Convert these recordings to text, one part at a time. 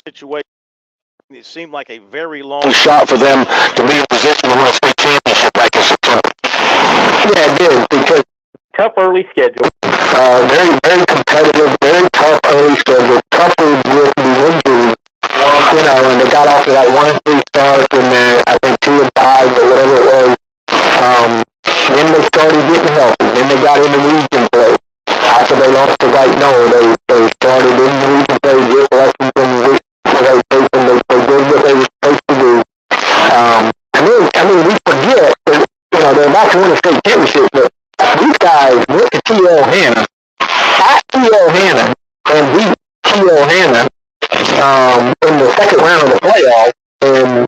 Situation. It seemed like a very long shot for them to be in position to win a state championship back in September. Yeah, it did, because tough early schedule. Very, very competitive, very tough early schedule, coupled with the injuries. And they got off to that 1-3 start, and then I think 2-5 or whatever it was. Then they started getting healthy. Then they got into region play. After they lost to White Knoll, they started in the region play, get lessons in the they did what they were supposed to do. We forget that, they're about to win a state championship, but these guys went to T.L. Hanna, at T.L. Hanna, and beat T.L. Hanna in the second round of the playoffs, and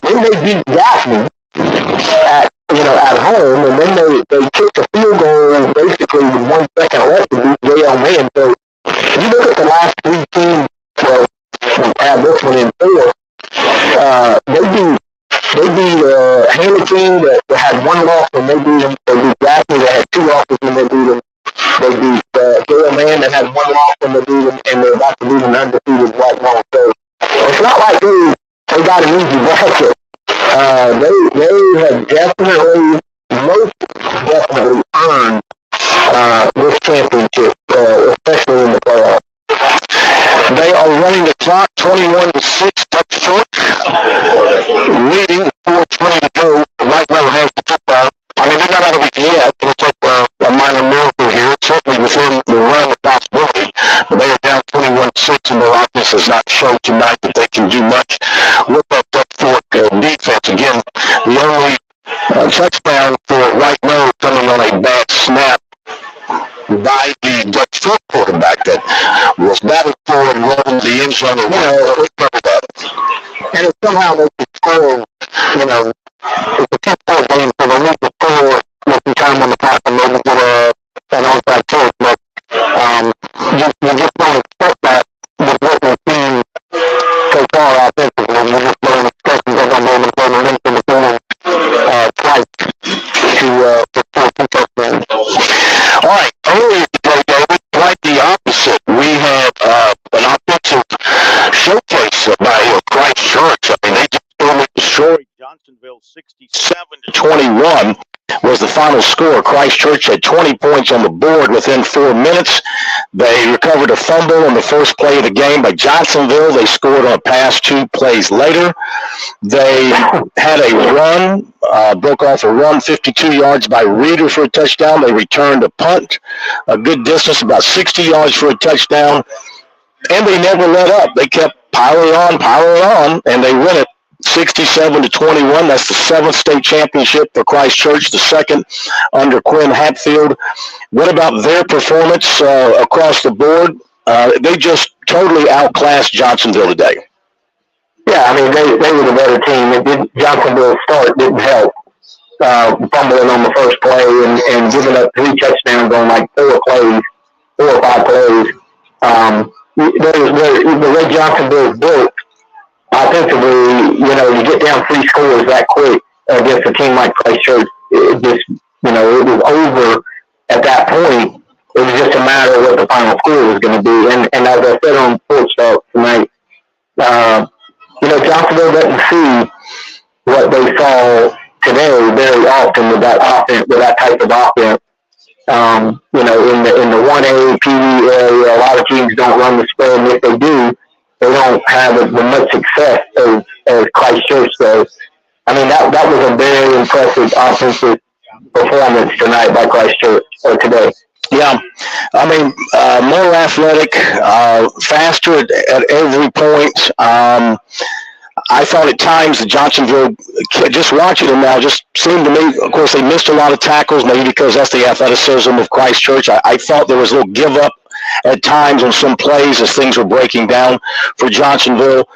then they beat Gaffney at home, and then they kicked a field goal basically with 1 second left to beat J.L. Mann. So you look at the last three teams, well, add this one in 4, they beat Hanna team that had 1 loss when they beat them. They beat Gaffney that had 2 losses when they beat them. They beat J.L. Mann that had 1 loss when they beat them, and they're about to beat an undefeated White Knoll. So it's not like they got an easy bracket. They have definitely, most definitely earned this championship, especially in the playoffs. They are running the clock 21-6, Dutch Fork, leading 4:20 to go. Right now has the football. I mean, they're not out of it yet. It'll take a minor miracle here. It's certainly within the realm of possibility. But they are down 21-6, and their offense has not shown tonight that they can do much with that Dutch Fork defense. Again, the only touchdown for White Knoll coming on a bad snap by the Dutch Fork quarterback that was batted forward and rolled into the end zone. And if somehow they could score, it's a 10-point game, so they need to score with some time on the clock and maybe get an onside kick. But you just don't expect that with what we've seen so far offensively. You just don't expect that they're going to be able to go into the field twice to score 2 touchdowns. All right, earlier today, David, quite the opposite. We had an offensive showcase by Christ Church. I mean, they just totally destroyed Johnsonville 67-21 was the final score. Christ Church had 20 points on the board within 4 minutes. They recovered a fumble on the first play of the game by Johnsonville. They scored on a pass 2 plays later. They had a run, broke off a run 52 yards by Reeder for a touchdown. They returned a punt a good distance, about 60 yards for a touchdown. And they never let up. They kept piling on, and they win it 67-21. That's the 7th state championship for Christ Church, the 2nd under Quinn Hatfield. What about their performance across the board? They just totally outclassed Johnsonville today. Yeah, I mean, they were the better team. Johnsonville's start didn't help. Fumbling on the first play and giving up 3 touchdowns on like 4 or 5 plays. The way Johnsonville is built, offensively, you get down 3 scores that quick against a team like Christ Church, it just, it was over at that point. It was just a matter of what the final score was going to be. And as I said on Sports Talk tonight, Johnsonville doesn't see what they saw today very often with that offense, with that type of offense. You know, in the 1A, PD area, a lot of teams don't run the spread, and if they do, they don't have as much success as Christchurch does. I mean, that was a very impressive offensive performance tonight by Christchurch, or today. Yeah, I mean, more athletic, faster at every point. I thought at times that Johnsonville, just watching them now, just seemed to me, of course, they missed a lot of tackles, maybe because that's the athleticism of Christchurch. I thought there was a little give up at times on some plays as things were breaking down for Johnsonville.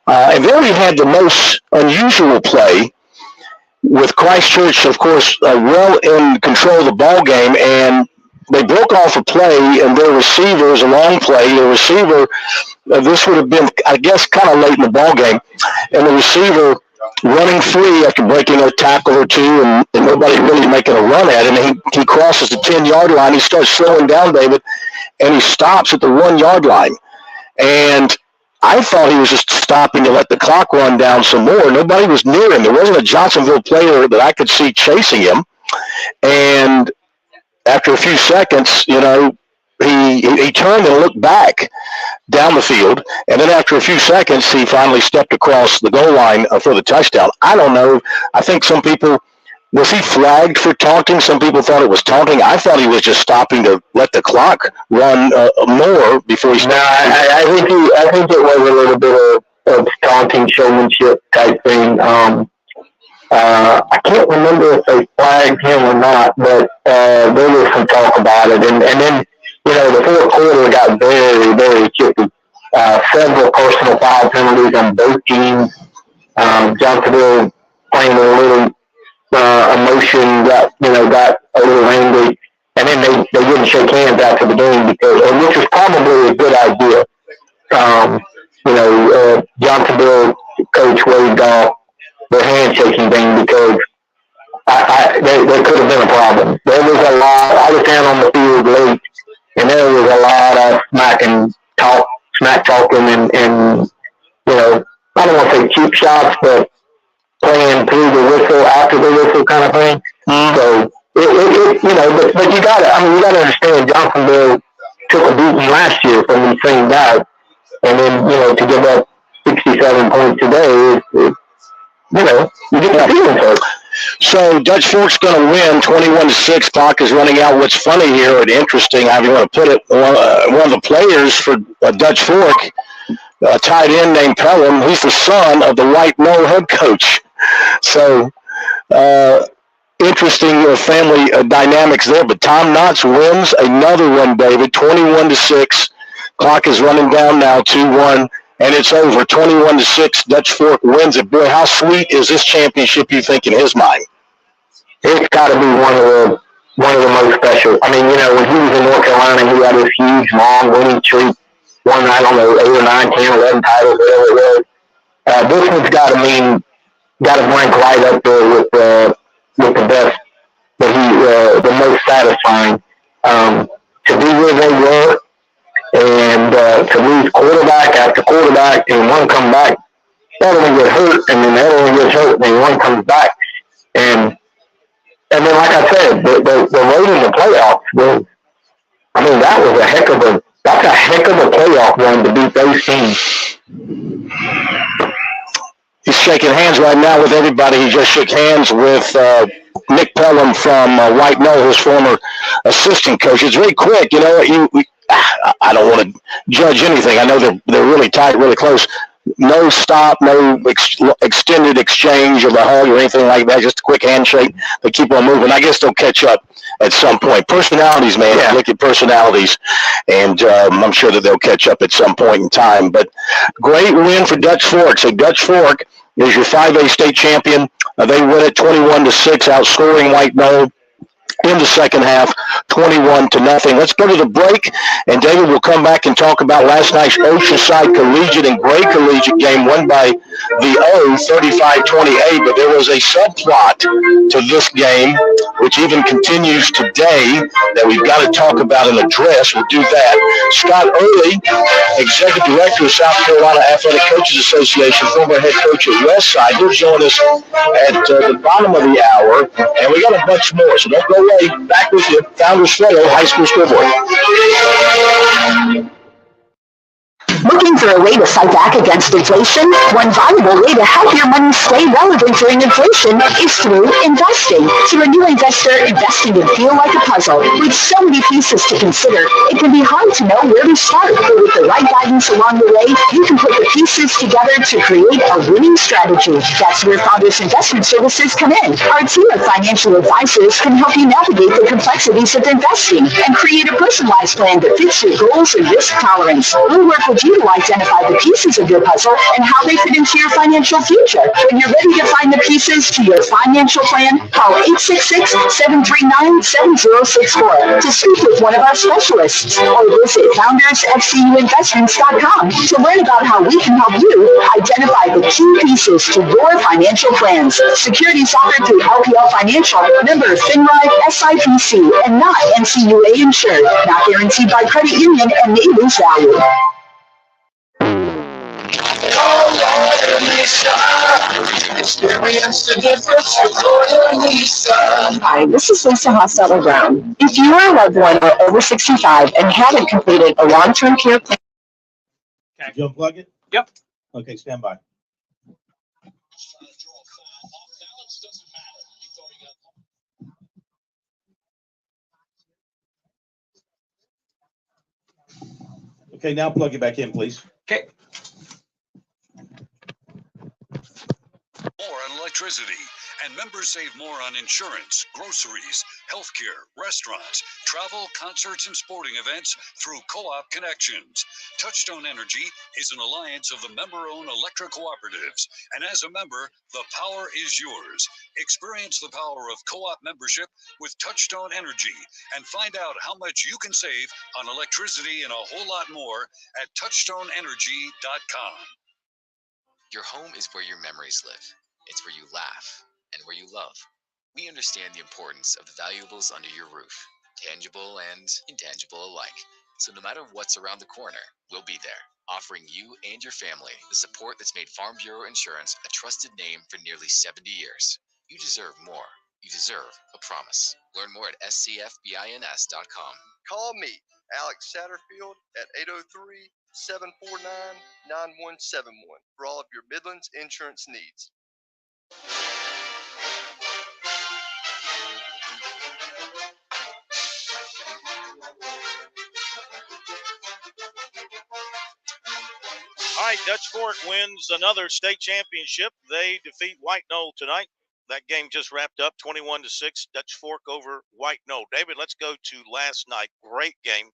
And then we had the most unusual play with Christchurch, of course, well in control of the ball game, and they broke off a play, and their receiver was a long play. The receiver, this would have been, I guess, kind of late in the ball game, and the receiver running free after breaking a tackle or two, and nobody really making a run at him. And he crosses the 10-yard line. He starts slowing down, David, and he stops at the 1-yard line. And I thought he was just stopping to let the clock run down some more. Nobody was near him. There wasn't a Johnsonville player that I could see chasing him. And after a few seconds, you know, he turned and looked back down the field, and then after a few seconds, he finally stepped across the goal line for the touchdown. I don't know. I think some people, was he flagged for taunting? Some people thought it was taunting. I thought he was just stopping to let the clock run more before he started. No, I think it was a little bit of taunting, showmanship type thing. I can't remember if they flagged him or not, but there was some talk about it. And then, you know, the fourth quarter got very, very chippy. Several personal foul penalties on both teams. Johnsonville playing a little emotion, got a little angry. And then they wouldn't shake hands after the game, which was probably a good idea. Johnsonville coach waved off the handshaking thing because there could have been a problem. There was a lot. I was down on the field late, and there was a lot of smack talking, and you know, I don't want to say cheap shots, but playing through the whistle, after the whistle kind of thing. So but you gotta understand, Johnsonville took a beating last year from these same guys, and then to give up 67 points today is you get the feeling hurt. So Dutch Fork's going to win 21-6. Clock is running out. What's funny here and interesting, however you want to put it, one of the players for Dutch Fork, a tight end named Pelham, he's the son of the White Knoll head coach. So interesting family dynamics there. But Tom Knotts wins another one, David, 21-6. Clock is running down now, 2-1. And it's over, 21-6. Dutch Fork wins it. Boy, how sweet is this championship, you think, in his mind? It's got to be one of the most special. I mean, when he was in North Carolina, he had this huge, long winning streak. Won, 8 or 9, 10, 11 titles, whatever it was. This one's got to rank right up there with the best, the most satisfying. To be where they were, and to lose quarterback after quarterback and one come back, that only get hurt, and then the other one gets hurt, and then one comes back. And then, like I said, the road in the playoffs was, that was a heck of a playoff run to beat those teams. He's shaking hands right now with everybody. He just shook hands with Nick Pelham from White Knoll, his former assistant coach. It's very quick, I don't want to judge anything. I know they're really tight, really close. No stop, no extended exchange of a hug or anything like that. Just a quick handshake. They keep on moving. I guess they'll catch up at some point. Personalities, man. Yeah. Look at personalities, and I'm sure that they'll catch up at some point in time. But great win for Dutch Fork. So Dutch Fork is your 5A state champion. They win it 21-6, outscoring White Knoll in the second half, 21-0. Let's go to the break, and David will come back and talk about last night's Oceanside Collegiate and Gray Collegiate game won by the O, 35-28. But there was a subplot to this game, which even continues today, that we've got to talk about and address. We'll do that. Scott Early, Executive Director of South Carolina Athletic Coaches Association, former head coach at Westside. He'll join us at the bottom of the hour, and we got a bunch more, so don't go away. Back with you, Founders Fellow High School Scoreboard. Looking for a way to fight back against inflation? One valuable way to help your money stay relevant during inflation is through investing. To a new investor, investing can feel like a puzzle. With so many pieces to consider, it can be hard to know where to start. But with the right guidance along the way, you can put the pieces together to create a winning strategy. That's where Founders Investment Services come in. Our team of financial advisors can help you navigate the complexities of investing and create a personalized plan that fits your goals and risk tolerance. We'll work with you to identify the pieces of your puzzle and how they fit into your financial future. When you're ready to find the pieces to your financial plan, call 866-739-7064 to speak with one of our specialists, or visit foundersfcuinvestments.com to learn about how we can help you identify the key pieces to your financial plans. Securities offered through LPL Financial, member FINRA, SIPC, and not NCUA insured. Not guaranteed by credit union and may lose value. Hi, this is Lisa Hostetler Brown. If you or a loved one are over 65 and haven't completed a long-term care plan. Can you unplug it? Yep. Okay, stand by. Okay, now plug it back in, please. Okay. More on electricity, and members save more on insurance, groceries, healthcare, restaurants, travel, concerts, and sporting events through Co-op Connections. Touchstone Energy is an alliance of the member-owned electric cooperatives, and as a member, the power is yours. Experience the power of Co-op membership with Touchstone Energy and find out how much you can save on electricity and a whole lot more at touchstoneenergy.com. Your home is where your memories live. It's where you laugh and where you love. We understand the importance of the valuables under your roof, tangible and intangible alike. So no matter what's around the corner, we'll be there, offering you and your family the support that's made Farm Bureau Insurance a trusted name for nearly 70 years. You deserve more. You deserve a promise. Learn more at scfbins.com. Call me, Alex Satterfield, at 803-749-9171 for all of your Midlands insurance needs. All right, Dutch Fork wins another state championship. They defeat White Knoll tonight. That game just wrapped up 21-6, Dutch Fork over White Knoll. David, let's go to last night. Great game.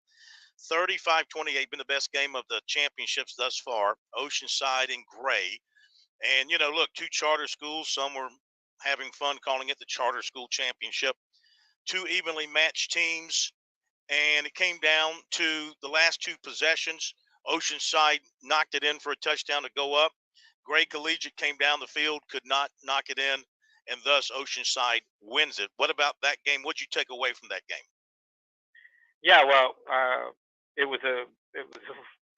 35-28, been the best game of the championships thus far. Oceanside and Gray. And, you know, look, two charter schools. Some were having fun calling it the Charter School Championship. Two evenly matched teams. And it came down to the last two possessions. Oceanside knocked it in for a touchdown to go up. Gray Collegiate came down the field, could not knock it in, and thus Oceanside wins it. What about that game? What'd you take away from that game? Yeah, well, it was a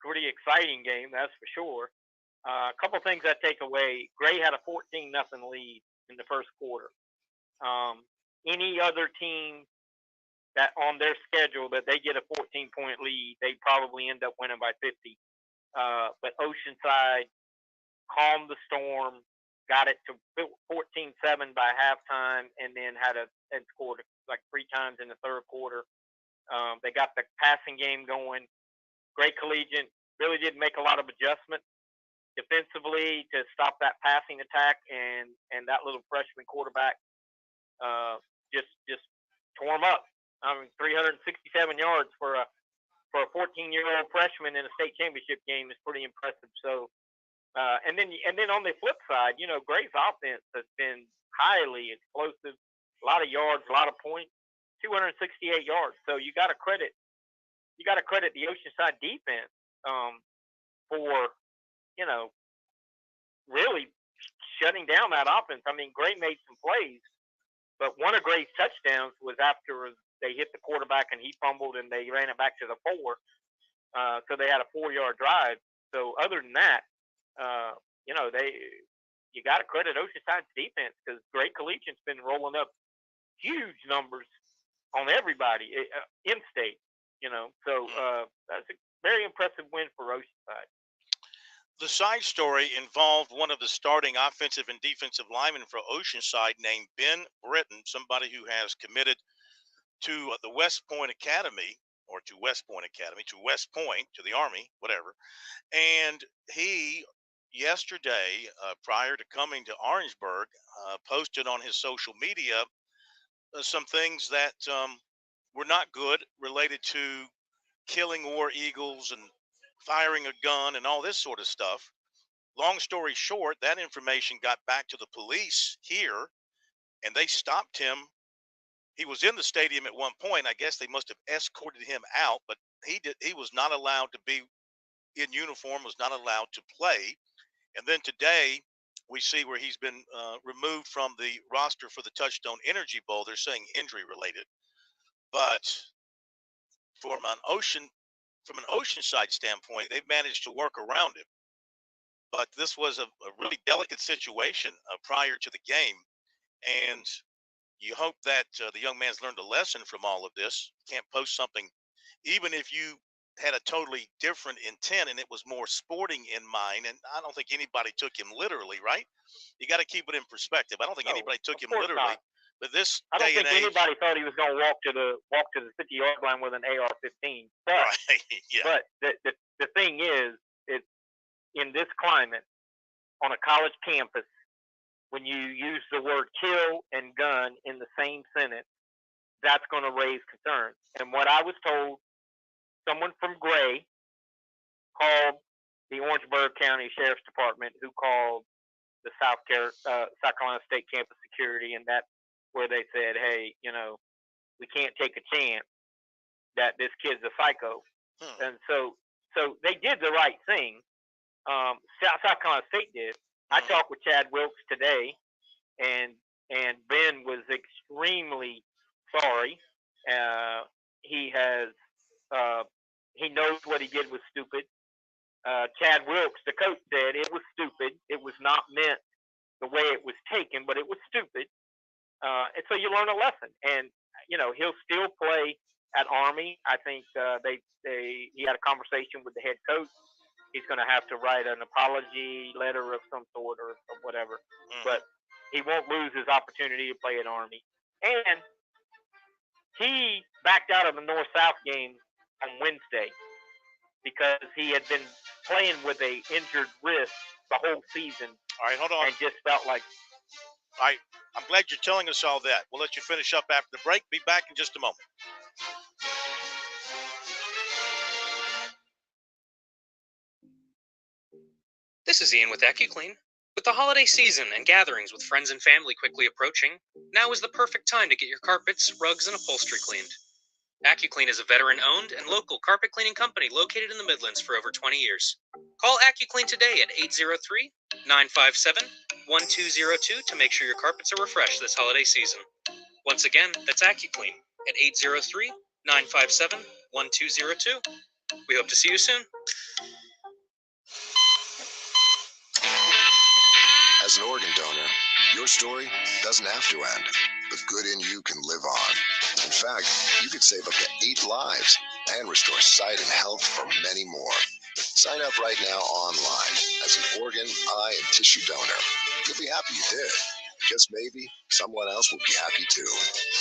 pretty exciting game, that's for sure. A couple things I take away. Gray had a 14-0 lead in the first quarter. Any other team that on their schedule that they get a 14-point lead, they probably end up winning by 50. But Oceanside calmed the storm, got it to 14-7 by halftime, and then scored like 3 times in the third quarter. They got the passing game going. Gray Collegiate really didn't make a lot of adjustments defensively to stop that passing attack, and that little freshman quarterback just tore them up. I mean, 367 yards for a 14-year-old freshman in a state championship game is pretty impressive. So, and then on the flip side, you know, Gray's offense has been highly explosive, a lot of yards, a lot of points. 268 yards. So you got to credit the Oceanside defense for really shutting down that offense. I mean, Gray made some plays, but one of Gray's touchdowns was after they hit the quarterback and he fumbled and they ran it back to the 4. So they had a 4-yard drive. So other than that, you got to credit Oceanside's defense because Gray Collegiate's been rolling up huge numbers on everybody in state. So that's a very impressive win for Oceanside. The side story involved one of the starting offensive and defensive linemen for Oceanside named Ben Britton, somebody who has committed to the West Point Academy, to West Point, to the Army, whatever. And he, yesterday, prior to coming to Orangeburg, posted on his social media some things that were not good related to killing war eagles and firing a gun and all this sort of stuff. Long story short, that information got back to the police here and they stopped him. He was in the stadium at one point. I guess they must have escorted him out, but he was not allowed to be in uniform, was not allowed to play. And then today we see where he's been removed from the roster for the Touchstone Energy Bowl. They're saying injury related, but from an Oceanside standpoint, they've managed to work around it. But this was a really delicate situation prior to the game. And you hope that the young man's learned a lesson from all of this. You can't post something, even if you had a totally different intent and it was more sporting in mind. And I don't think anybody took him literally, right? You got to keep it in perspective. I don't think anybody took him literally. Not. But this I don't day think and age, anybody thought he was going to walk to the 50-yard line with an AR-15. But, right, yeah. But the thing is, it's in this climate on a college campus, when you use the word kill and gun in the same sentence, that's going to raise concerns. And what I was told, someone from Gray called the Orangeburg County Sheriff's Department, who called the South Carolina State Campus Security, and that's where they said, hey, we can't take a chance that this kid's a psycho. And so they did the right thing. South Carolina State did. I talked with Chad Wilkes today, and Ben was extremely sorry. He knows what he did was stupid. Chad Wilkes, the coach, said it was stupid. It was not meant the way it was taken, but it was stupid. And so you learn a lesson. And he'll still play at Army. I think he had a conversation with the head coach. He's going to have to write an apology letter of some sort or whatever. But he won't lose his opportunity to play at Army. And he backed out of the North-South game on Wednesday because he had been playing with a injured wrist the whole season. All right, hold on. And just felt like. All right, I'm glad you're telling us all that. We'll let you finish up after the break. Be back in just a moment. This is Ian with AccuClean. With the holiday season and gatherings with friends and family quickly approaching, now is the perfect time to get your carpets, rugs, and upholstery cleaned. AccuClean is a veteran-owned and local carpet cleaning company located in the Midlands for over 20 years. Call AccuClean today at 803-957-1202 to make sure your carpets are refreshed this holiday season. Once again, that's AccuClean at 803-957-1202. We hope to see you soon. As an organ donor, your story doesn't have to end. The good in you can live on. In fact, you could save up to 8 lives and restore sight and health for many more. Sign up right now online as an organ, eye, and tissue donor. You'll be happy you did. Just maybe someone else will be happy too.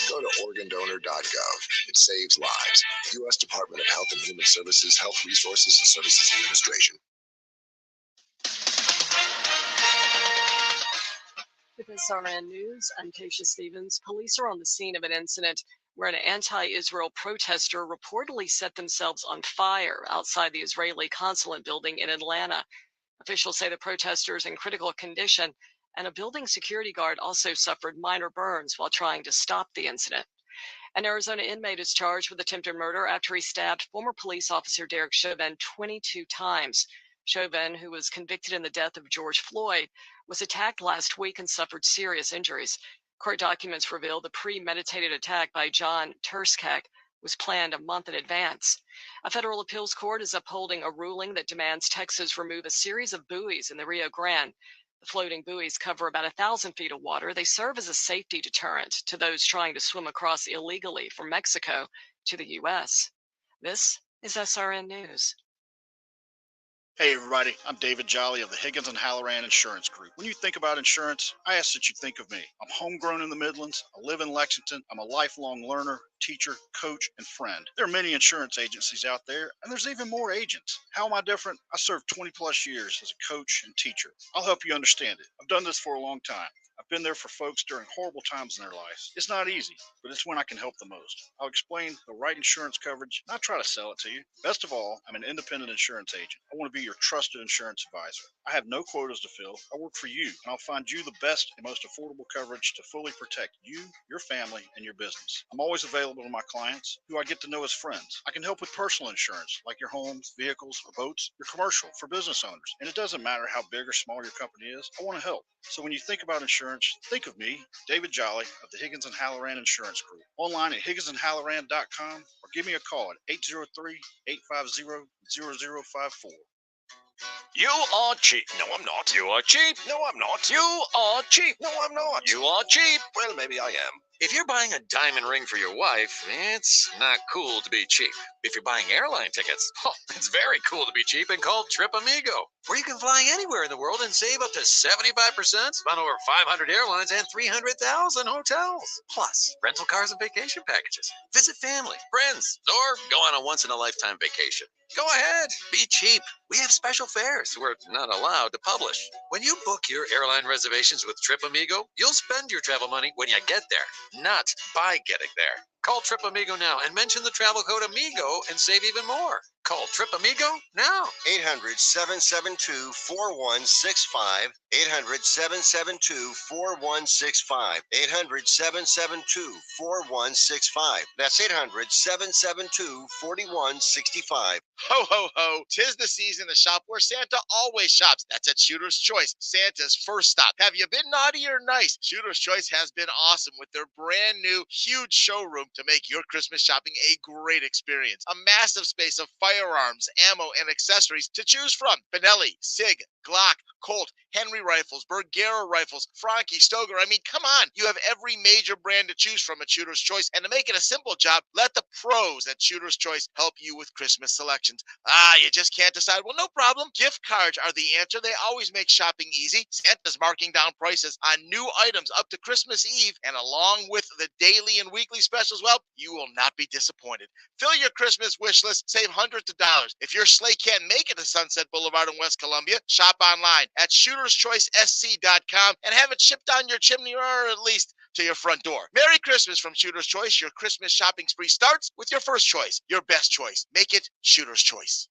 Go to organdonor.gov. It saves lives. U.S. Department of Health and Human Services, Health Resources and Services Administration. With SRN News, I'm Keisha Stevens. Police are on the scene of an incident where an anti-Israel protester reportedly set themselves on fire outside the Israeli consulate building in Atlanta. Officials say the protester is in critical condition, and a building security guard also suffered minor burns while trying to stop the incident. An Arizona inmate is charged with attempted murder after he stabbed former police officer Derek Chauvin 22 times. Chauvin, who was convicted in the death of George Floyd, was attacked last week and suffered serious injuries. Court documents reveal the premeditated attack by John Turskak was planned a month in advance. A federal appeals court is upholding a ruling that demands Texas remove a series of buoys in the Rio Grande. The floating buoys cover about 1,000 feet of water. They serve as a safety deterrent to those trying to swim across illegally from Mexico to the U.S. This is SRN News. Hey everybody, I'm David Jolly of the Higgins and Halloran Insurance Group. When you think about insurance, I ask that you think of me. I'm homegrown in the Midlands, I live in Lexington, I'm a lifelong learner, teacher, coach, and friend. There are many insurance agencies out there, and there's even more agents. How am I different? I served 20 plus years as a coach and teacher. I'll help you understand it. I've done this for a long time. I've been there for folks during horrible times in their lives. It's not easy, but it's when I can help the most. I'll explain the right insurance coverage, not try to sell it to you. Best of all, I'm an independent insurance agent. I want to be your trusted insurance advisor. I have no quotas to fill. I work for you, and I'll find you the best and most affordable coverage to fully protect you, your family, and your business. I'm always available to my clients, who I get to know as friends. I can help with personal insurance, like your homes, vehicles, or boats, your commercial, for business owners. And it doesn't matter how big or small your company is, I want to help. So when you think about insurance, think of me, David Jolly of the Higgins and Halloran Insurance Group. Online at higginsandhalloran.com or give me a call at 803-850-0054. You are cheap. No, I'm not. You are cheap. No, I'm not. You are cheap. No, I'm not. You are cheap. Well, maybe I am. If you're buying a diamond ring for your wife, it's not cool to be cheap. If you're buying airline tickets, it's very cool to be cheap and called Trip Amigo, where you can fly anywhere in the world and save up to 75% on over 500 airlines and 300,000 hotels. Plus, rental cars and vacation packages. Visit family, friends, or go on a once-in-a-lifetime vacation. Go ahead, be cheap. We have special fares we're not allowed to publish. When you book your airline reservations with Trip Amigo, you'll spend your travel money when you get there, not by getting there. Call Trip Amigo now and mention the travel code AMIGO and save even more. Call Trip Amigo now. 800-772-4165. 800-772-4165. 800-772-4165. That's 800-772-4165. Ho, ho, ho. 'Tis the season to shop where Santa always shops. That's at Shooter's Choice, Santa's first stop. Have you been naughty or nice? Shooter's Choice has been awesome with their brand new, huge showroom to make your Christmas shopping a great experience. A massive space of firearms, ammo, and accessories to choose from. Benelli, SIG, Glock, Colt, Henry rifles, Bergara rifles, Franke, Stoger. I mean, come on. You have every major brand to choose from at Shooter's Choice. And to make it a simple job, let the pros at Shooter's Choice help you with Christmas selections. You just can't decide? Well, no problem. Gift cards are the answer. They always make shopping easy. Santa's marking down prices on new items up to Christmas Eve. And along with the daily and weekly specials, well, you will not be disappointed. Fill your Christmas wish list. Save hundreds of dollars. If your sleigh can't make it to Sunset Boulevard in West Columbia, shop online at shooterschoicesc.com and have it shipped down your chimney, or at least to your front door. Merry Christmas from Shooter's Choice. Your Christmas shopping spree starts with your first choice, your best choice. Make it Shooter's Choice.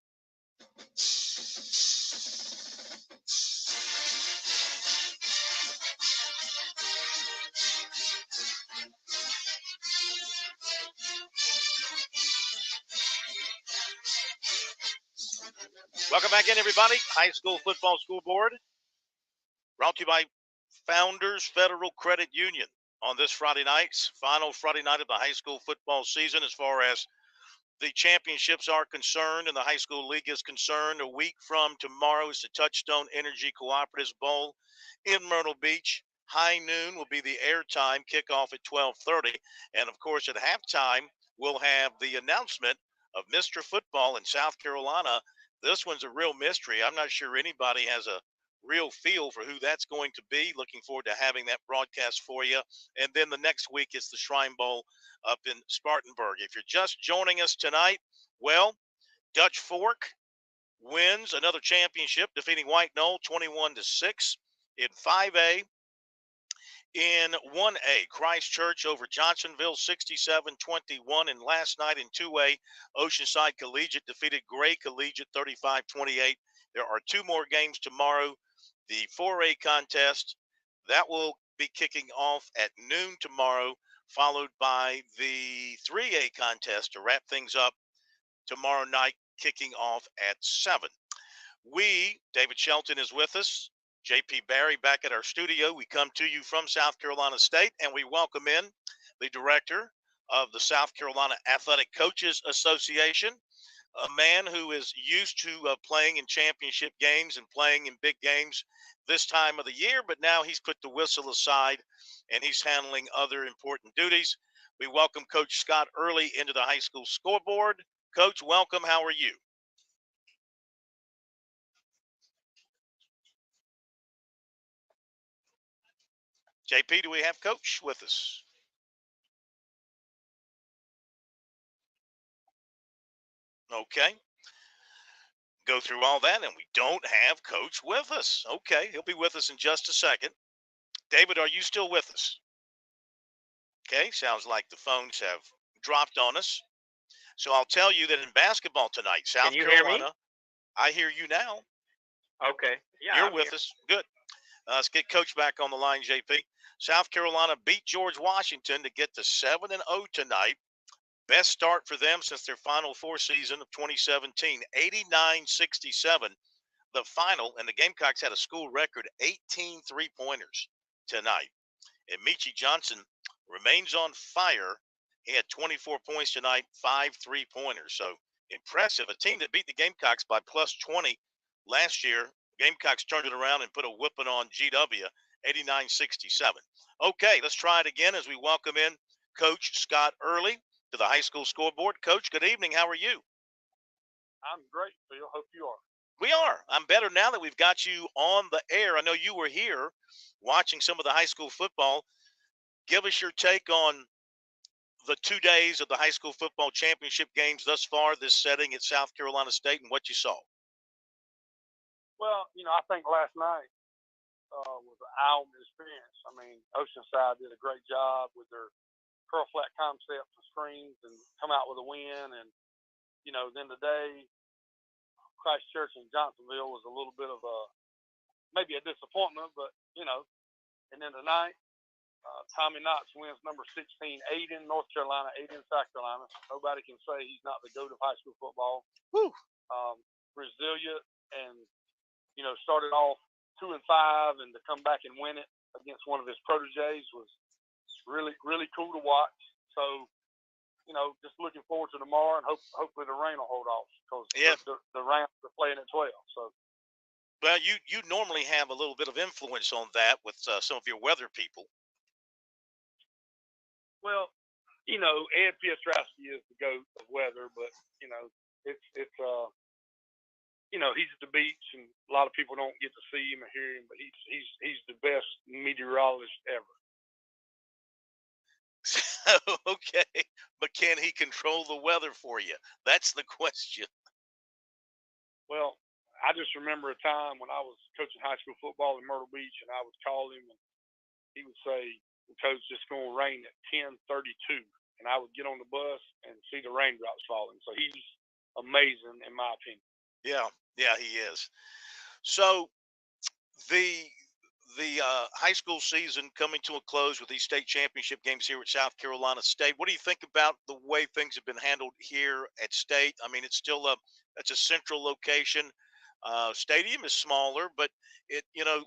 Welcome back in, everybody. High school football scoreboard brought to you by Founders Federal Credit Union on this Friday night, final Friday night of the high school football season as far as the championships are concerned and the high school league is concerned. A week from tomorrow is the Touchstone Energy Cooperatives Bowl in Myrtle Beach. High noon will be the airtime kickoff at 12:30. And, of course, at halftime, we'll have the announcement of Mr. Football in South Carolina. This one's a real mystery. I'm not sure anybody has a real feel for who that's going to be. Looking forward to having that broadcast for you. And then the next week is the Shrine Bowl up in Spartanburg. If you're just joining us tonight, well, Dutch Fork wins another championship, defeating White Knoll 21-6 in 5A. In 1A, Christchurch over Johnsonville 67-21. And last night in 2A, Oceanside Collegiate defeated Gray Collegiate 35-28. There are two more games tomorrow. The 4A contest, that will be kicking off at noon tomorrow. followed by the 3A contest to wrap things up tomorrow night, kicking off at 7. David Shelton is with us, JP Barry back at our studio. We come to you from South Carolina State, and we welcome in the director of the South Carolina Athletic Coaches Association, a man who is used to playing in championship games and playing in big games this time of the year, but now he's put the whistle aside and he's handling other important duties. We welcome Coach Scott Early into the high school scoreboard. Coach, welcome. How are you? JP, do we have Coach with us? Okay. Go through all that, and we don't have Coach with us. Okay, he'll be with us in just a second. David, are you still with us? Okay, sounds like the phones have dropped on us. So I'll tell you that in basketball tonight, South Carolina. Hear me? I hear you now. Okay. Yeah. You're with us. Good. Let's get Coach back on the line, JP. South Carolina beat George Washington to get to 7-0 tonight. Best start for them since their Final Four season of 2017, 89-67. The final, and the Gamecocks had a school record 18 three-pointers tonight. And Michi Johnson remains on fire. He had 24 points tonight, 5 3-pointers. So impressive. A team that beat the Gamecocks by plus 20 last year. Gamecocks turned it around and put a whipping on GW, 89-67. Okay, let's try it again as we welcome in Coach Scott Early to the high school scoreboard. Coach, good evening. How are you? I'm great, Phil. Hope you are. We are. I'm better now that we've got you on the air. I know you were here watching some of the high school football. Give us your take on the 2 days of the high school football championship games thus far, this setting at South Carolina State, and what you saw. Well, I think last night was an eye-opening experience. I mean, Oceanside did a great job with their curl flat concepts and screens and come out with a win. And, then today, Christ Church in Johnsonville was a little bit of maybe a disappointment, but, and then tonight, Tommy Knox wins number 16, 8 in North Carolina, 8 in South Carolina. Nobody can say he's not the GOAT of high school football. Woo. Resilient and, started off 2-5, and to come back and win it against one of his proteges was really, really cool to watch. So, just looking forward to tomorrow, and hopefully the rain will hold off because the Rams are playing at 12. So. Well, you normally have a little bit of influence on that with some of your weather people. Well, Ed Piotrowski is the GOAT of weather, but it's he's at the beach, and a lot of people don't get to see him or hear him, but he's the best meteorologist ever. Okay, but can he control the weather for you? That's the question. Well, I just remember a time when I was coaching high school football in Myrtle Beach, and I would call him, and he would say, "Coach, it's going to rain at 10:32," and I would get on the bus and see the raindrops falling. So he's amazing, in my opinion. Yeah, he is. So the high school season coming to a close with these state championship games here at South Carolina State. What do you think about the way things have been handled here at State? I mean, it's still it's a central location. Stadium is smaller, but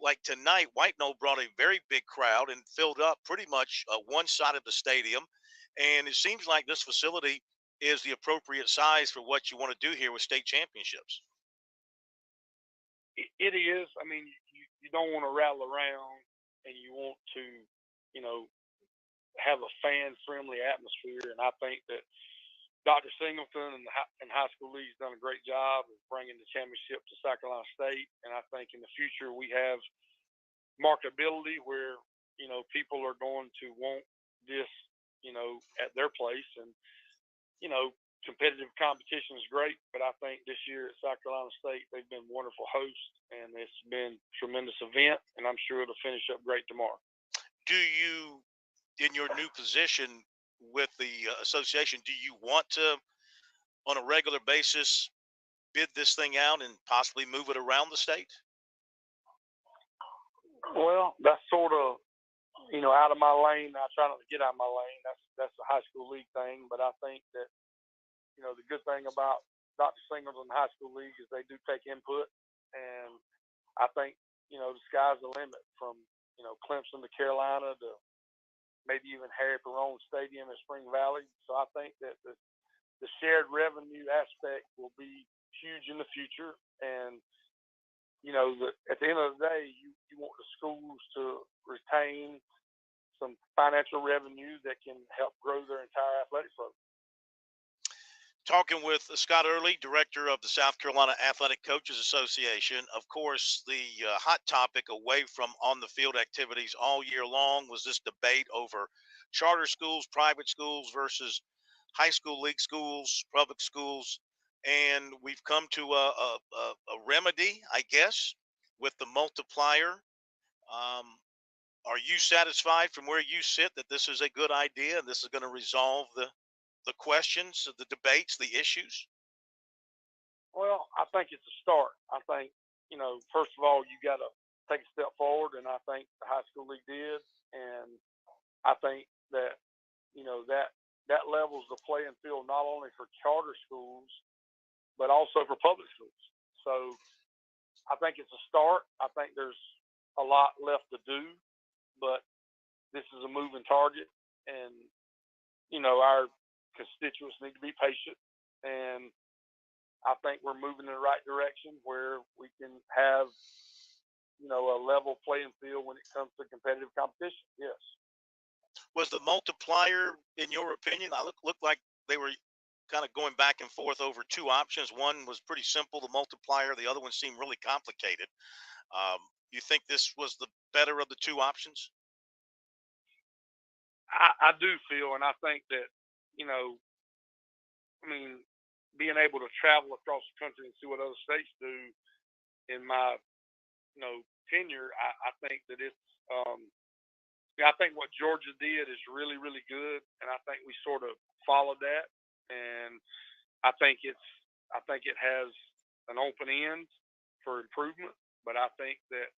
like tonight, White Knoll brought a very big crowd and filled up pretty much one side of the stadium. And it seems like this facility is the appropriate size for what you want to do here with state championships. It is. I mean, you don't want to rattle around, and you want to, have a fan-friendly atmosphere. And I think that Dr. Singleton and High School League's done a great job of bringing the championship to South Carolina State. And I think in the future we have marketability where, people are going to want this, at their place. And, competitive competition is great, but I think this year at South Carolina State, they've been wonderful hosts, and it's been a tremendous event, and I'm sure it'll finish up great tomorrow. Do you, in your new position with the association, do you want to, on a regular basis, bid this thing out and possibly move it around the state? Well, that's sort of out of my lane. I try not to get out of my lane. That's the high school league thing. But I think that, the good thing about Dr. Singleton High School League is they do take input. And I think, the sky's the limit from, Clemson to Carolina to maybe even Harry Perone Stadium in Spring Valley. So I think that the shared revenue aspect will be huge in the future. And, at the end of the day, you want the schools to retain some financial revenue that can help grow their entire athletic program. Talking with Scott Early, director of the South Carolina Athletic Coaches Association. Of course, the hot topic away from on the field activities all year long was this debate over charter schools, private schools versus high school league schools, public schools. And we've come to a remedy, I guess, with the multiplier. Are you satisfied from where you sit that this is a good idea and this is going to resolve the questions, the debates, the issues? Well, I think it's a start. I think, first of all, you got to take a step forward, and I think the high school league did. And I think that, that levels the playing field not only for charter schools, but also for public schools. So I think it's a start. I think there's a lot left to do, but this is a moving target. And, our constituents need to be patient, and I think we're moving in the right direction where we can have, a level playing field when it comes to competitive competition. Yes. Was the multiplier, in your opinion, looked like they were kind of going back and forth over two options. One was pretty simple, the multiplier. The other one seemed really complicated. You think this was the better of the two options? I do feel, and I think that, being able to travel across the country and see what other states do in my, tenure, I think that it's, I think what Georgia did is really, really good. And I think we sort of followed that. And I think it has an open end for improvement, but I think that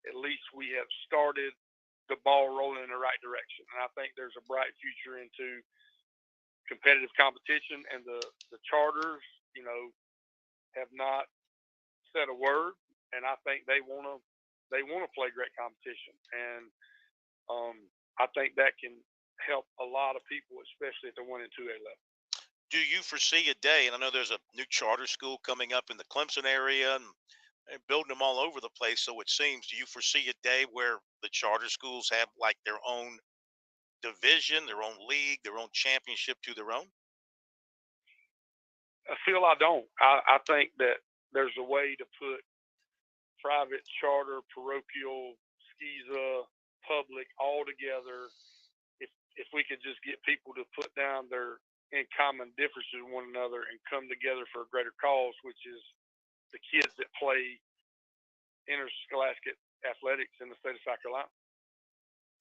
at least we have started the ball rolling in the right direction. And I think there's a bright future into competitive competition, and the charters, have not said a word, and I think they want to play great competition. And I think that can help a lot of people, especially at the 1 and 2A level. Do you foresee a day, and I know there's a new charter school coming up in the Clemson area and building them all over the place, so it seems, do you foresee a day where the charter schools have like their own division, their own league, their own championship to their own? I feel I don't. I think that there's a way to put private, charter, parochial, SCISA, public all together. If we could just get people to put down their in common differences with one another and come together for a greater cause, which is the kids that play interscholastic athletics in the state of South Carolina.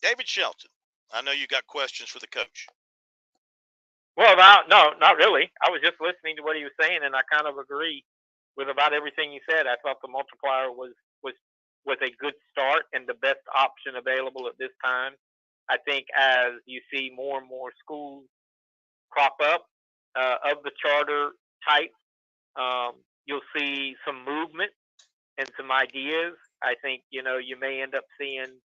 David Shelton, I know you got questions for the coach. Well, no, not really. I was just listening to what he was saying, and I kind of agree with about everything he said. I thought the multiplier was a good start and the best option available at this time. I think as you see more and more schools crop up of the charter type, you'll see some movement and some ideas. I think, you may end up seeing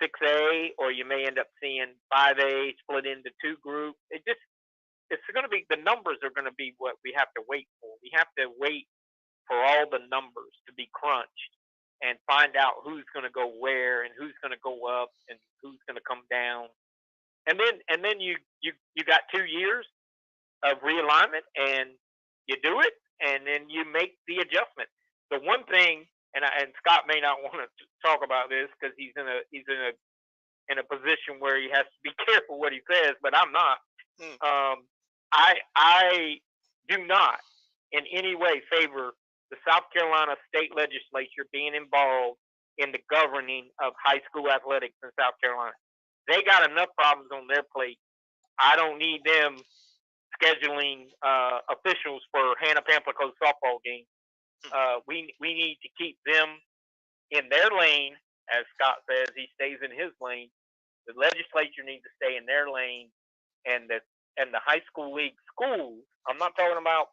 6A, or you may end up seeing 5A split into two groups. It's going to be, the numbers are going to be what we have to wait for. We have to wait for all the numbers to be crunched and find out who's going to go where and who's going to go up and who's going to come down. And then you got 2 years of realignment, and you do it, and then you make the adjustment. The one thing, and Scott may not want to talk about this because he's in a position where he has to be careful what he says, but I'm not. I do not in any way favor the South Carolina state legislature being involved in the governing of high school athletics in South Carolina. They got enough problems on their plate. I don't need them scheduling officials for Hannah Pamplico's softball game. We need to keep them in their lane. As Scott says, he stays in his lane. The legislature needs to stay in their lane, and the high school league schools. I'm not talking about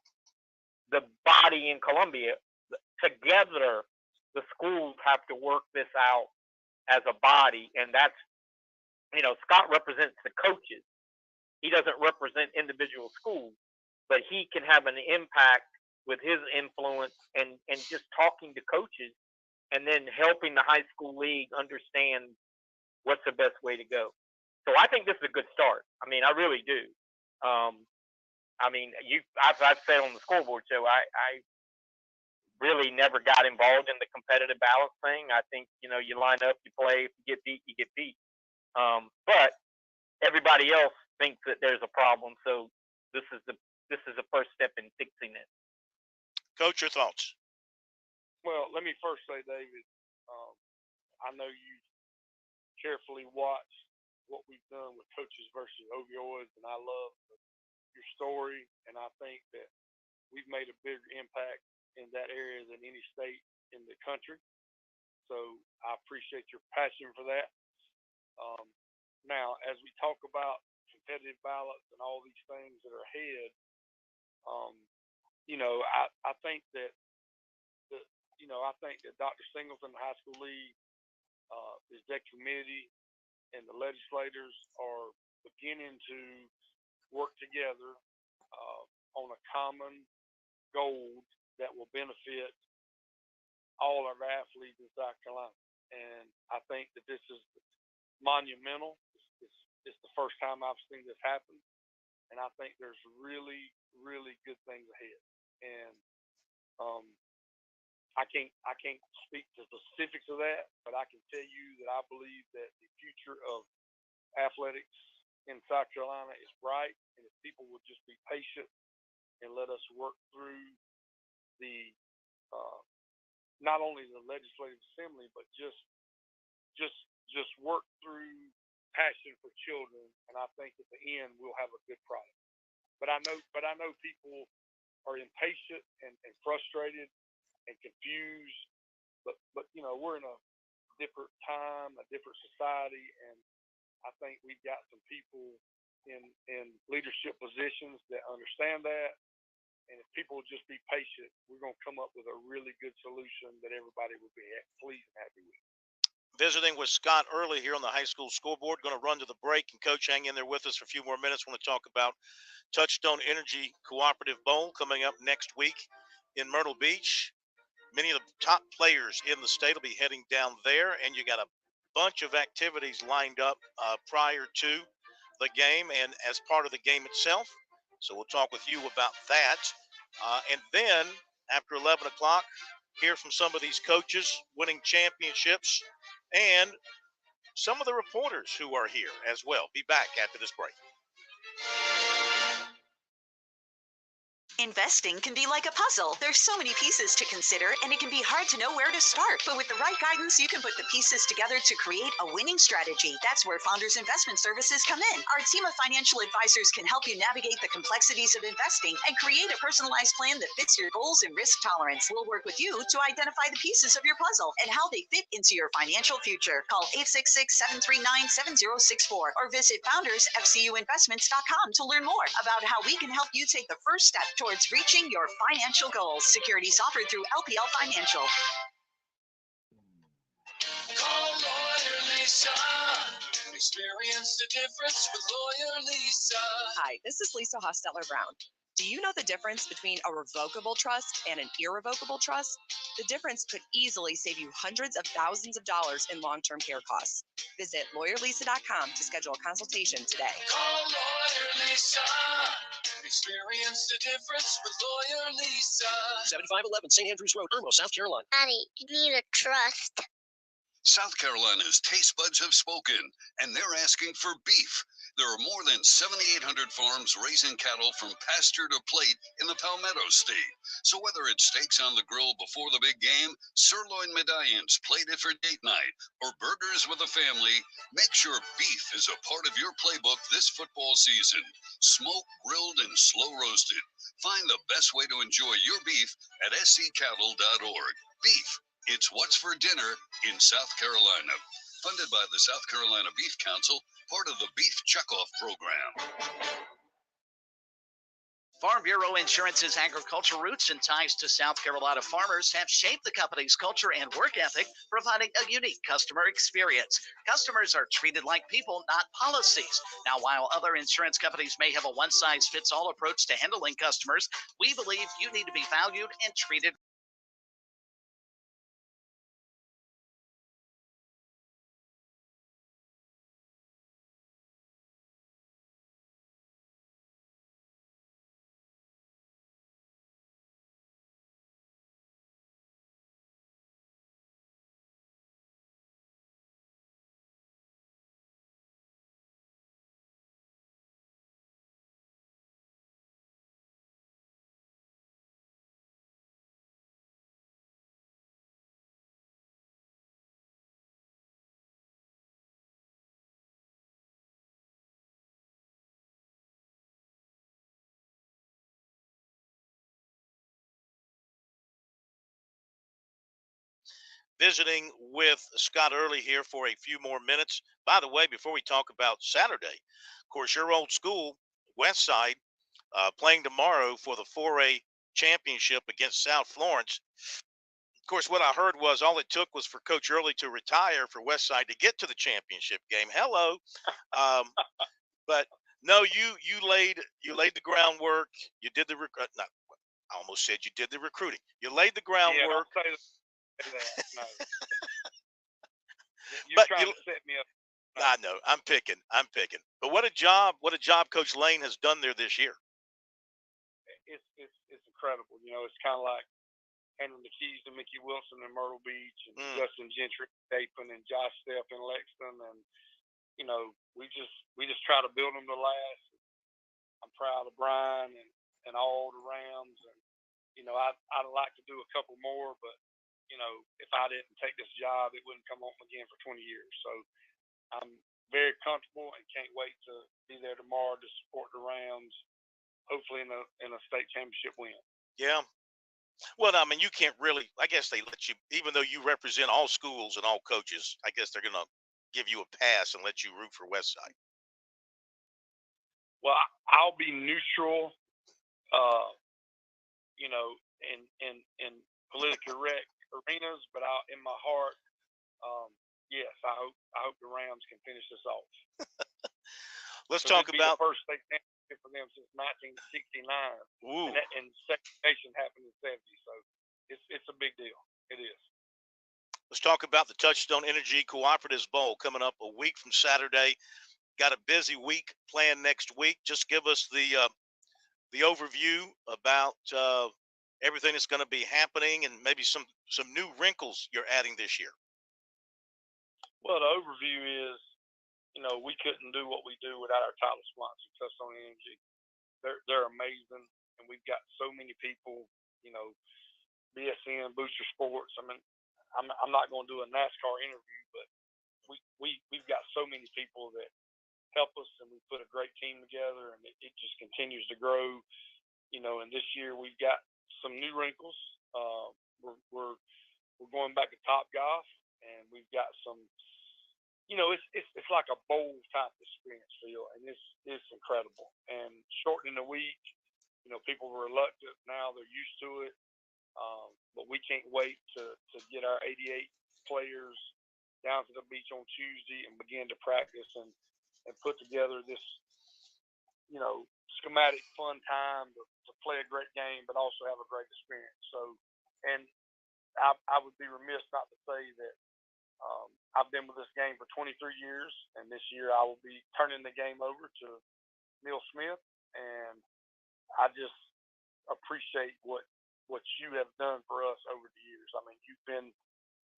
the body in Columbia. Together, the schools have to work this out as a body, and that's, Scott represents the coaches. He doesn't represent individual schools, but he can have an impact with his influence and just talking to coaches and then helping the high school league understand what's the best way to go. So I think this is a good start. I mean, I really do. I've said on the scoreboard show, I really never got involved in the competitive balance thing. I think, you line up, you play, if you get beat, you get beat. But everybody else thinks that there's a problem. So this is the first step in fixing it. Coach, your thoughts? Well, let me first say, David, I know you carefully watch what we've done with coaches versus opioids, and I love your story, and I think that we've made a bigger impact in that area than any state in the country. So I appreciate your passion for that. Now, as we talk about competitive ballots and all these things that are ahead, I think that Dr. Singleton High School League, his exec committee, and the legislators are beginning to work together on a common goal that will benefit all of our athletes in South Carolina. And I think that this is monumental. It's the first time I've seen this happen. And I think there's really, really good things ahead. And I can't speak to specifics of that, but I can tell you that I believe that the future of athletics in South Carolina is bright. And if people would just be patient and let us work through the not only the legislative assembly, but just work through passion for children, and I think at the end we'll have a good product. But I know people are impatient and frustrated and confused. But we're in a different time, a different society, and I think we've got some people in leadership positions that understand that. And if people will just be patient, we're going to come up with a really good solution that everybody will be pleased and happy with. Visiting with Scott early here on the high school scoreboard. Going to run to the break, and Coach, hang in there with us for a few more minutes. Want to talk about Touchstone Energy Cooperative Bowl coming up next week in Myrtle Beach. Many of the top players in the state will be heading down there, and you got a bunch of activities lined up prior to the game and as part of the game itself. So we'll talk with you about that. And then after 11 o'clock, hear from some of these coaches winning championships and some of the reporters who are here as well. Be back after this break. Investing can be like a puzzle. There's so many pieces to consider, and it can be hard to know where to start. But with the right guidance, you can put the pieces together to create a winning strategy. That's where Founders Investment Services come in. Our team of financial advisors can help you navigate the complexities of investing and create a personalized plan that fits your goals and risk tolerance. We'll work with you to identify the pieces of your puzzle and how they fit into your financial future. Call 866-739-7064 or visit foundersfcuinvestments.com to learn more about how we can help you take the first step towards reaching your financial goals. Securities offered through LPL Financial. Call Lawyer Lisa. Experience the difference with Lawyer Lisa. Hi, this is Lisa Hosteller-Brown. Do you know the difference between a revocable trust and an irrevocable trust? The difference could easily save you hundreds of thousands of dollars in long-term care costs. Visit lawyerlisa.com to schedule a consultation today. Call Lawyer Lisa. Experience the difference with Lawyer Lisa. 7511 St. Andrews Road, Irmo, South Carolina. Daddy, you need a trust. South Carolina's taste buds have spoken, and they're asking for beef. There are more than 7,800 farms raising cattle from pasture to plate in the Palmetto State. So whether it's steaks on the grill before the big game, sirloin medallions plated for date night, or burgers with a family, make sure beef is a part of your playbook this football season. Smoked, grilled, and slow roasted. Find the best way to enjoy your beef at scattle.org. Beef. It's what's for dinner in South Carolina. Funded by the South Carolina Beef Council, part of the Beef Checkoff Program. Farm Bureau Insurance's agricultural roots and ties to South Carolina farmers have shaped the company's culture and work ethic, providing a unique customer experience. Customers are treated like people, not policies. Now, while other insurance companies may have a one-size-fits-all approach to handling customers, we believe you need to be valued and treated. Visiting with Scott Early here for a few more minutes. By the way, before we talk about Saturday, of course, your old school, West Side, playing tomorrow for the 4A championship against South Florence. Of course, what I heard was all it took was for Coach Early to retire for West Side to get to the championship game. Hello, but no, you laid the groundwork. You did the not. I almost said you did the recruiting. You laid the groundwork. Yeah, don't say that. No. You're But trying to set me up. I know. I'm picking. But what a job Coach Lane has done there this year. It's incredible. You know, it's kind of like handing the keys to Mickey Wilson in Myrtle Beach and Justin Gentry in Dayton and Josh Stepp in Lexington, and you know, we just try to build them to last. I'm proud of Brian and all the Rams, and you know, I'd like to do a couple more, but you know, if I didn't take this job, it wouldn't come on again for 20 years. So I'm very comfortable and can't wait to be there tomorrow to support the Rams, hopefully in a state championship win. Yeah. Well, I mean, you can't really. I guess they let you, even though you represent all schools and all coaches. I guess they're gonna give you a pass and let you root for Westside. Well, I'll be neutral, you know, in politically correct arenas, but in my heart, yes, I hope the Rams can finish this off. Let's talk about the first state championship for them since 1969. Ooh. And second nation happened in 70. So it's a big deal. It is. Let's talk about the Touchstone Energy Cooperatives Bowl coming up a week from Saturday. Got a busy week planned next week. Just give us the overview about everything that's going to be happening and maybe some new wrinkles you're adding this year. Well, the overview is, you know, we couldn't do what we do without our title sponsor, Touchstone Energy. They're amazing, and we've got so many people, you know, BSN, Booster Sports. I mean, I'm not going to do a NASCAR interview, but we've got so many people that help us, and we put a great team together, and it just continues to grow, you know. And this year we've got some new wrinkles. We're going back to Top Golf, and we've got some, you know, it's like a bowl type experience, Phil, and it's incredible. And shortening the week, you know, people were reluctant. Now they're used to it. But we can't wait to get our 88 players down to the beach on Tuesday and begin to practice and put together this, you know, schematic fun time to play a great game, but also have a great experience. So, and I would be remiss not to say that I've been with this game for 23 years, and this year I will be turning the game over to Neil Smith, and I just appreciate what you have done for us over the years. I mean, you've been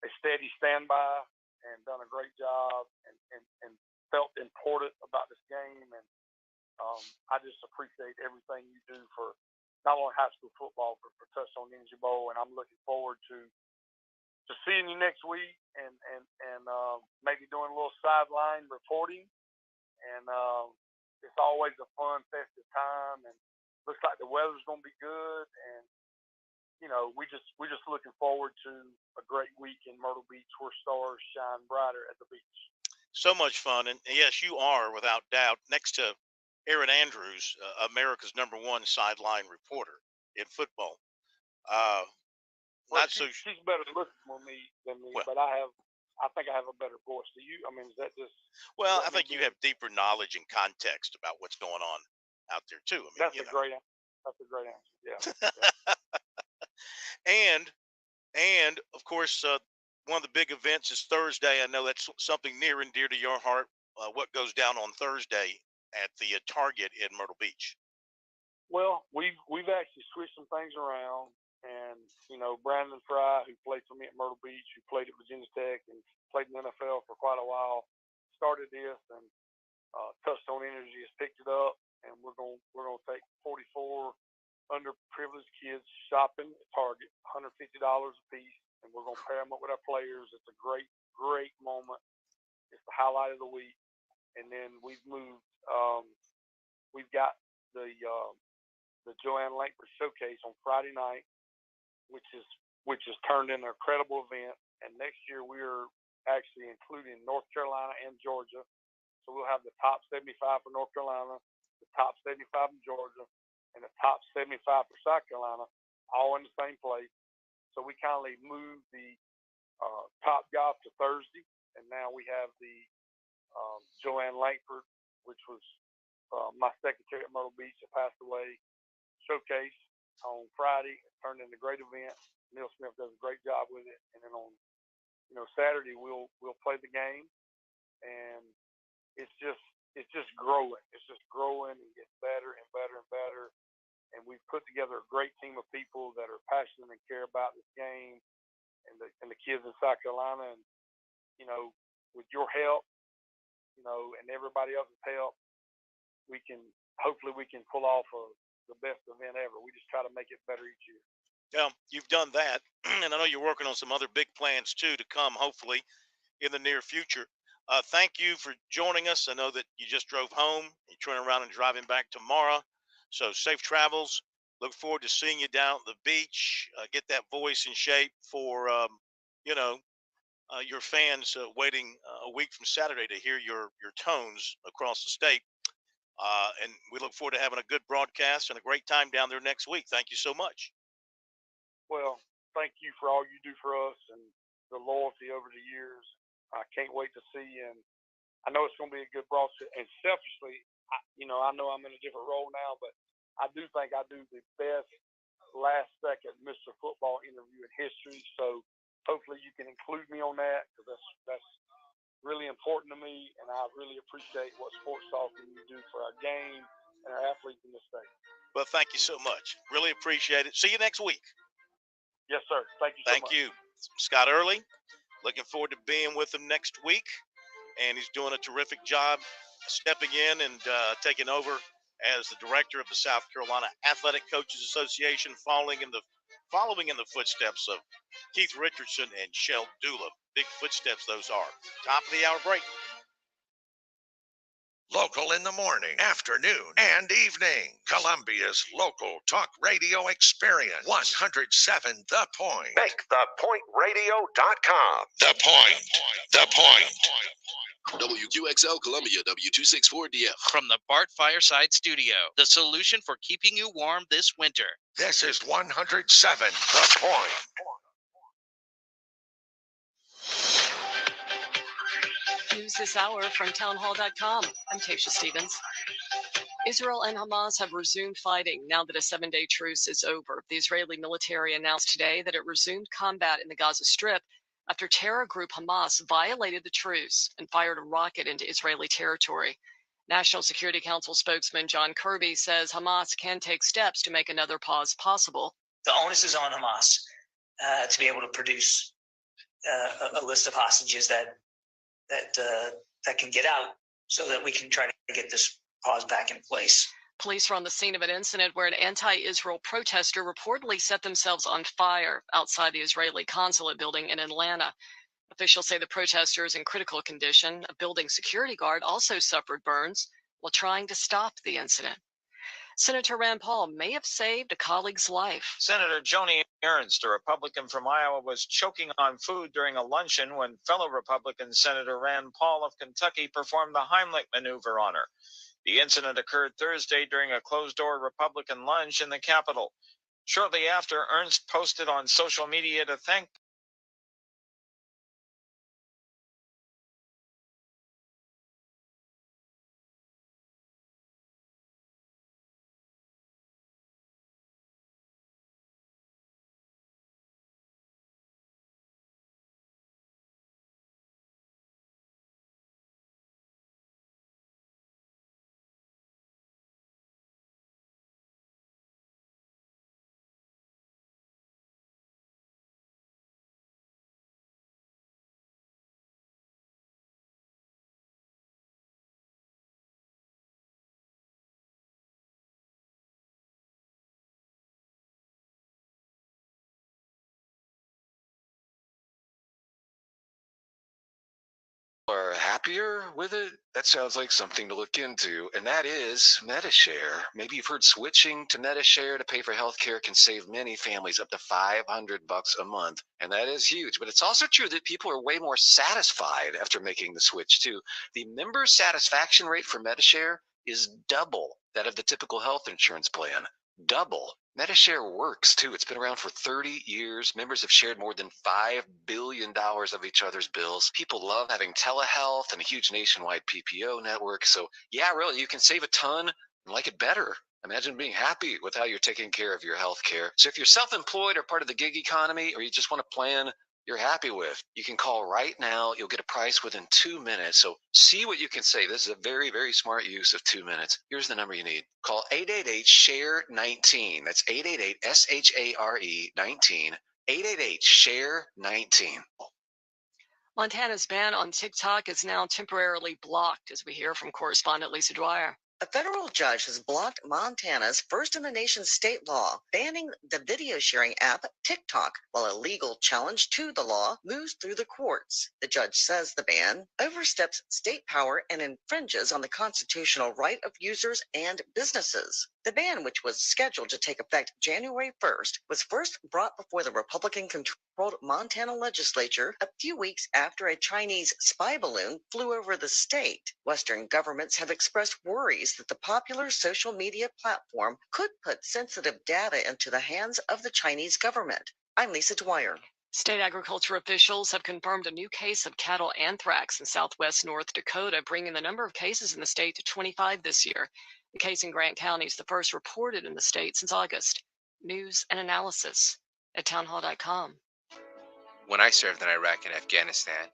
a steady standby and done a great job and felt important about this game. And I just appreciate everything you do for not only high school football, but for Touchstone Energy Bowl. And I'm looking forward to seeing you next week and maybe doing a little sideline reporting. And it's always a fun, festive time. And looks like the weather's going to be good. And we're just looking forward to a great week in Myrtle Beach where stars shine brighter at the beach. So much fun. And yes, you are without doubt next to Aaron Andrews, America's #1 sideline reporter in football. Well, Not so. she's better looking than me, Well, but I think I have a better voice. Do you? I mean, is that just? well, that I think you have deeper knowledge and context about what's going on out there too. I mean, That's a great. That's a great answer. Yeah. And of course, one of the big events is Thursday. I know that's something near and dear to your heart. What goes down on Thursday at the Target in Myrtle Beach? Well, we've actually switched some things around, and Brandon Fry, who played for me at Myrtle Beach, who played at Virginia Tech and played in the NFL for quite a while, started this, and Touchstone Energy has picked it up, and we're gonna take 44 underprivileged kids shopping at Target, $150 a piece, and we're gonna pair them up with our players. It's a great moment. It's the highlight of the week, and then we've moved. We've got the Joanne Langford Showcase on Friday night, which is turned into an incredible event. And next year we're actually including North Carolina and Georgia. So we'll have the top 75 for North Carolina, the top 75 in Georgia, and the top 75 for South Carolina, all in the same place. So we kindly moved the Top Golf to Thursday, and now we have the Joanne Langford, which was my secretary at Myrtle Beach that passed away, showcase on Friday. It turned into a great event. Neil Smith does a great job with it, and then on Saturday we'll play the game, and it's just growing. It's just growing and getting better and better and better. And we've put together a great team of people that are passionate and care about this game, and the kids in South Carolina. And with your help, and everybody else's help, hopefully we can pull off the best event ever. We just try to make it better each year. Yeah, you've done that, and I know you're working on some other big plans too to come, hopefully, in the near future. Thank you for joining us. I know that you just drove home. You're turning around and driving back tomorrow. So safe travels. Look forward to seeing you down at the beach. Get that voice in shape for, your fans waiting a week from Saturday to hear your tones across the state. And we look forward to having a good broadcast and a great time down there next week. Thank you so much. Well, thank you for all you do for us and the loyalty over the years. I can't wait to see you, and I know it's going to be a good broadcast. And selfishly, I know I'm in a different role now, but I do think I do the best last second Mr. Football interview in history. So hopefully you can include me on that, because that's really important to me, and I really appreciate what Sports Talk and you do for our game and our athletes in the state. Well, thank you so much. Really appreciate it. See you next week. Yes, sir. Thank you so much. Thank you. Scott Early, looking forward to being with him next week, and he's doing a terrific job stepping in and taking over as the director of the South Carolina Athletic Coaches Association, following in the footsteps of Keith Richardson and Shell Dula. Big footsteps those are. Top of the hour break. Local in the morning, afternoon, and evening. Columbia's local talk radio experience. 107 The Point. MakeThePointRadio.com. The Point. The Point. WQXL Columbia, W264DF. From the Bart Fireside Studio, the solution for keeping you warm this winter. This is 107 The Point. News this hour from townhall.com. I'm Tasha Stevens. Israel and Hamas have resumed fighting now that a 7-day truce is over. The Israeli military announced today that it resumed combat in the Gaza Strip after terror group Hamas violated the truce and fired a rocket into Israeli territory. National Security Council spokesman John Kirby says Hamas can take steps to make another pause possible. The onus is on Hamas to be able to produce a list of hostages that can get out, so that we can try to get this pause back in place. Police were on the scene of an incident where an anti-Israel protester reportedly set themselves on fire outside the Israeli consulate building in Atlanta. Officials say the protester is in critical condition. A building security guard also suffered burns while trying to stop the incident. Senator Rand Paul may have saved a colleague's life. Senator Joni Ernst, a Republican from Iowa, was choking on food during a luncheon when fellow Republican Senator Rand Paul of Kentucky performed the Heimlich maneuver on her. The incident occurred Thursday during a closed-door Republican lunch in the Capitol. Shortly after, Ernst posted on social media to thank are happier with it, that sounds like something to look into, and that is MediShare. Maybe you've heard switching to MediShare to pay for healthcare can save many families up to $500 a month, and that is huge. But it's also true that people are way more satisfied after making the switch too. The member satisfaction rate for MediShare is double that of the typical health insurance plan. Double. MediShare works too. It's been around for 30 years. Members have shared more than $5 billion of each other's bills. People love having telehealth and a huge nationwide PPO network. So yeah, really, you can save a ton and like it better. Imagine being happy with how you're taking care of your health care. So if you're self-employed or part of the gig economy, or you just want a plan you're happy with, you can call right now. You'll get a price within 2 minutes. So see what you can save. This is a very, very smart use of 2 minutes. Here's the number you need. Call 888-SHARE-19. That's 888-SHARE-19. 888-SHARE-19. Montana's ban on TikTok is now temporarily blocked, as we hear from correspondent Lisa Dwyer. A federal judge has blocked Montana's first-in-the-nation state law banning the video sharing app TikTok, while a legal challenge to the law moves through the courts. The judge says the ban oversteps state power and infringes on the constitutional right of users and businesses. The ban, which was scheduled to take effect January 1st, was first brought before the Republican-controlled Montana legislature a few weeks after a Chinese spy balloon flew over the state. Western governments have expressed worries that the popular social media platform could put sensitive data into the hands of the Chinese government. I'm Lisa Dwyer. State agriculture officials have confirmed a new case of cattle anthrax in southwest North Dakota, bringing the number of cases in the state to 25 this year. The case in Grant County is the first reported in the state since August. News and analysis at townhall.com. When I served in Iraq and Afghanistan,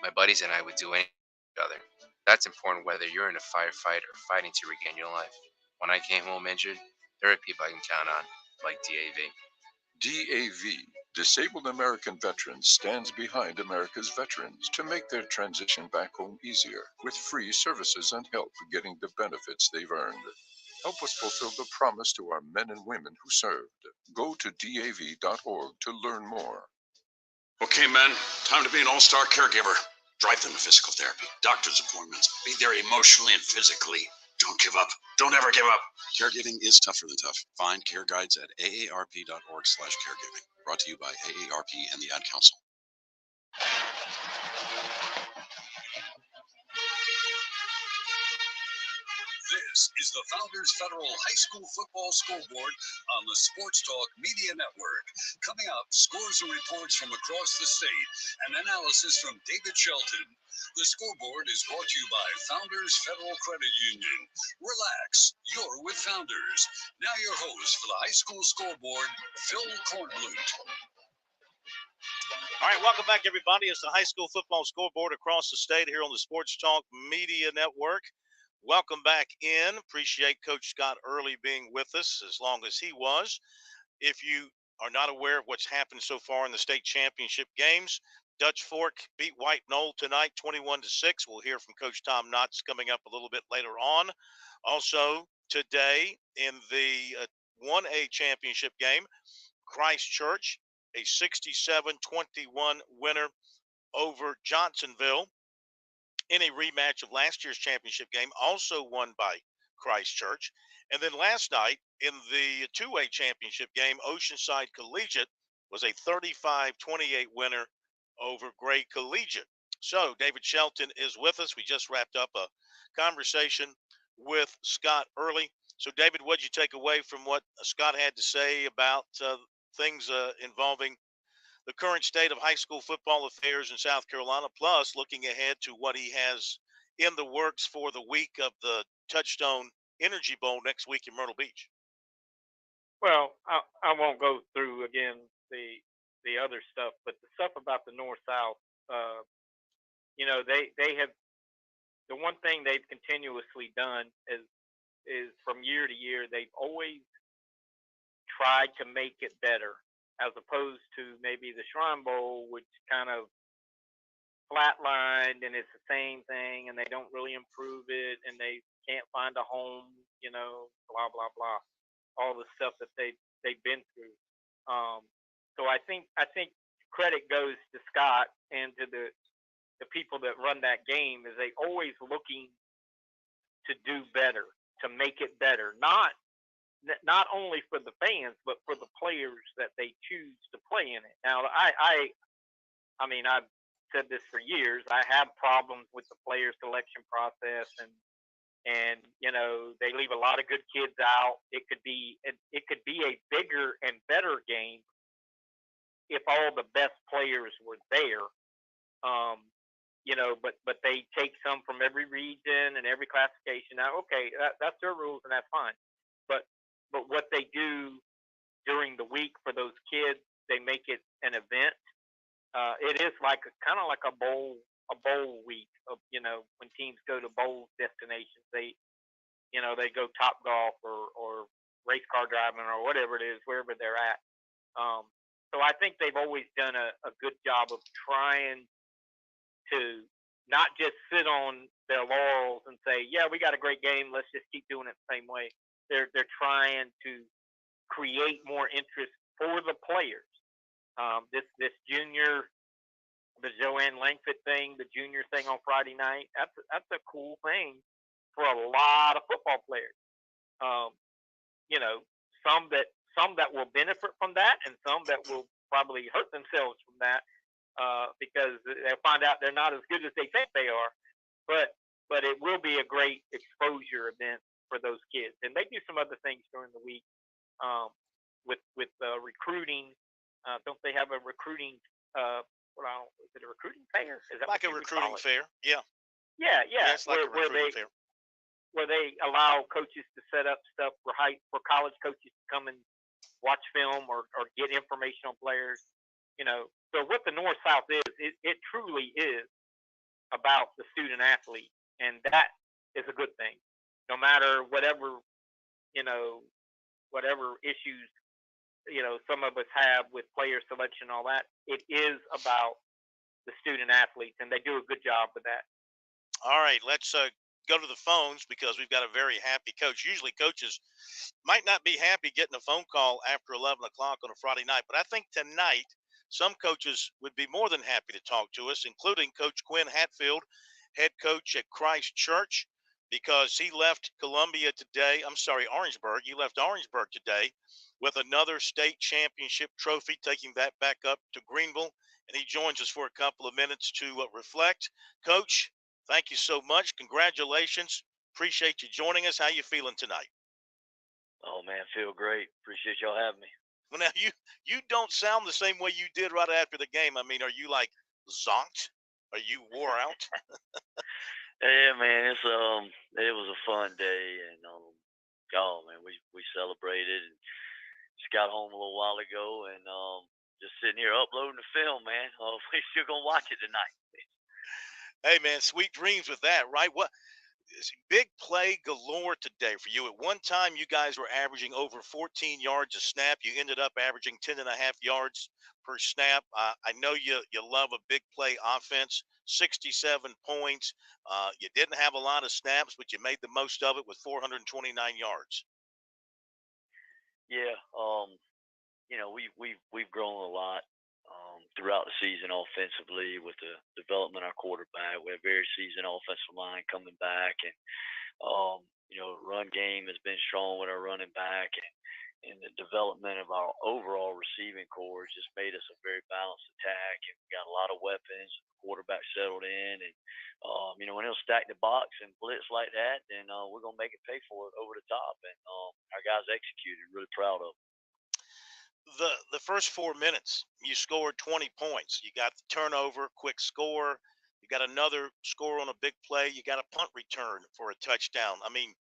my buddies and I would do anything for each other. That's important whether you're in a firefight or fighting to regain your life. When I came home injured, there are people I can count on, like DAV. DAV, Disabled American Veterans, stands behind America's veterans to make their transition back home easier with free services and help getting the benefits they've earned. Help us fulfill the promise to our men and women who served. Go to DAV.org to learn more. Okay, men, time to be an all-star caregiver. Drive them to physical therapy, doctor's appointments, be there emotionally and physically. Don't give up. Don't ever give up. Caregiving is tougher than tough. Find care guides at aarp.org/caregiving. Brought to you by AARP and the Ad Council. This is the Founders Federal High School Football Scoreboard on the Sports Talk Media Network. Coming up, scores and reports from across the state and analysis from David Shelton. The Scoreboard is brought to you by Founders Federal Credit Union. Relax, you're with Founders. Now your host for the High School Scoreboard, Phil Kornblut. All right, welcome back, everybody. It's the High School Football Scoreboard across the state here on the Sports Talk Media Network. Welcome back in. Appreciate Coach Scott Early being with us as long as he was. If you are not aware of what's happened so far in the state championship games, Dutch Fork beat White Knoll tonight 21-6. We'll hear from Coach Tom Knotts coming up a little bit later on. Also today in the 1A championship game, Christ Church, a 67-21 winner over Johnsonville in a rematch of last year's championship game, also won by Christchurch. And then last night in the two-way championship game, Oceanside Collegiate was a 35-28 winner over Gray Collegiate. So David Shelton is with us. We just wrapped up a conversation with Scott Early. So David, what did you take away from what Scott had to say about things involving the current state of high school football affairs in South Carolina, plus looking ahead to what he has in the works for the week of the Touchstone Energy Bowl next week in Myrtle Beach? Well, I won't go through again the other stuff, but the stuff about the North South, they have, the one thing they've continuously done is from year to year they've always tried to make it better, as opposed to maybe the Shrine Bowl, which kind of flatlined and it's the same thing and they don't really improve it and they can't find a home, blah blah blah, all the stuff that they've been through. So I think credit goes to Scott and to the people that run that game, is they always looking to do better, to make it better, not only for the fans but for the players that they choose to play in it. Now I mean I've said this for years. I have problems with the player selection process, and they leave a lot of good kids out. It could be a bigger and better game if all the best players were there. But they take some from every region and every classification. Now, okay, that's their rules and that's fine. But what they do during the week for those kids, they make it an event. It is kind of like a bowl week of, when teams go to bowl destinations, they go Top Golf or race car driving or whatever it is, wherever they're at. So I think they've always done a good job of trying to not just sit on their laurels and say, yeah, we got a great game, let's just keep doing it the same way. They're trying to create more interest for the players. This junior, the Joanne Langford thing, the junior thing on Friday night, that's a cool thing for a lot of football players. Some that will benefit from that, and some that will probably hurt themselves from that, because they'll find out they're not as good as they think they are. But it will be a great exposure event for those kids. And they do some other things during the week with recruiting. Don't they have a recruiting? Is it a recruiting fair? Is that like a recruiting fair? Yeah. Yeah. It's like a recruiting fair. Where they allow coaches to set up stuff for college coaches to come and watch film or get information on players. So what the North South is, it truly is about the student athlete, and that is a good thing. No matter whatever issues some of us have with player selection and all that, it is about the student athletes, and they do a good job with that. All right, let's go to the phones, because we've got a very happy coach. Usually coaches might not be happy getting a phone call after 11 o'clock on a Friday night, but I think tonight some coaches would be more than happy to talk to us, including Coach Quinn Hatfield, head coach at Christ Church, because he left Orangeburg. He left Orangeburg today with another state championship trophy, taking that back up to Greenville, and he joins us for a couple of minutes to reflect. Coach, thank you so much. Congratulations. Appreciate you joining us. How you feeling tonight? Oh man, feel great. Appreciate y'all having me. Well, now you don't sound the same way you did right after the game. I mean, are you like zonked? Are you wore out? Yeah, man, it was a fun day, and man, we celebrated and just got home a little while ago, and just sitting here uploading the film, man. We still gonna watch it tonight. Hey man, sweet dreams with that, right? What big play galore today for you. At one time, you guys were averaging over 14 yards a snap. You ended up averaging 10 and a half yards per snap. I know you love a big play offense. 67 points. You didn't have a lot of snaps, but you made the most of it with 429 yards. Yeah, we've grown a lot throughout the season offensively with the development of our quarterback. We have very seasoned offensive line coming back, and run game has been strong with our running back, and the development of our overall receiving core has just made us a very balanced attack, and we got a lot of weapons. The quarterback settled in, and when he'll stack the box and blitz like that, then we're gonna make it pay for it over the top, and our guys executed. Really proud of them. The first 4 minutes, you scored 20 points. You got the turnover, quick score. You got another score on a big play. You got a punt return for a touchdown. I mean,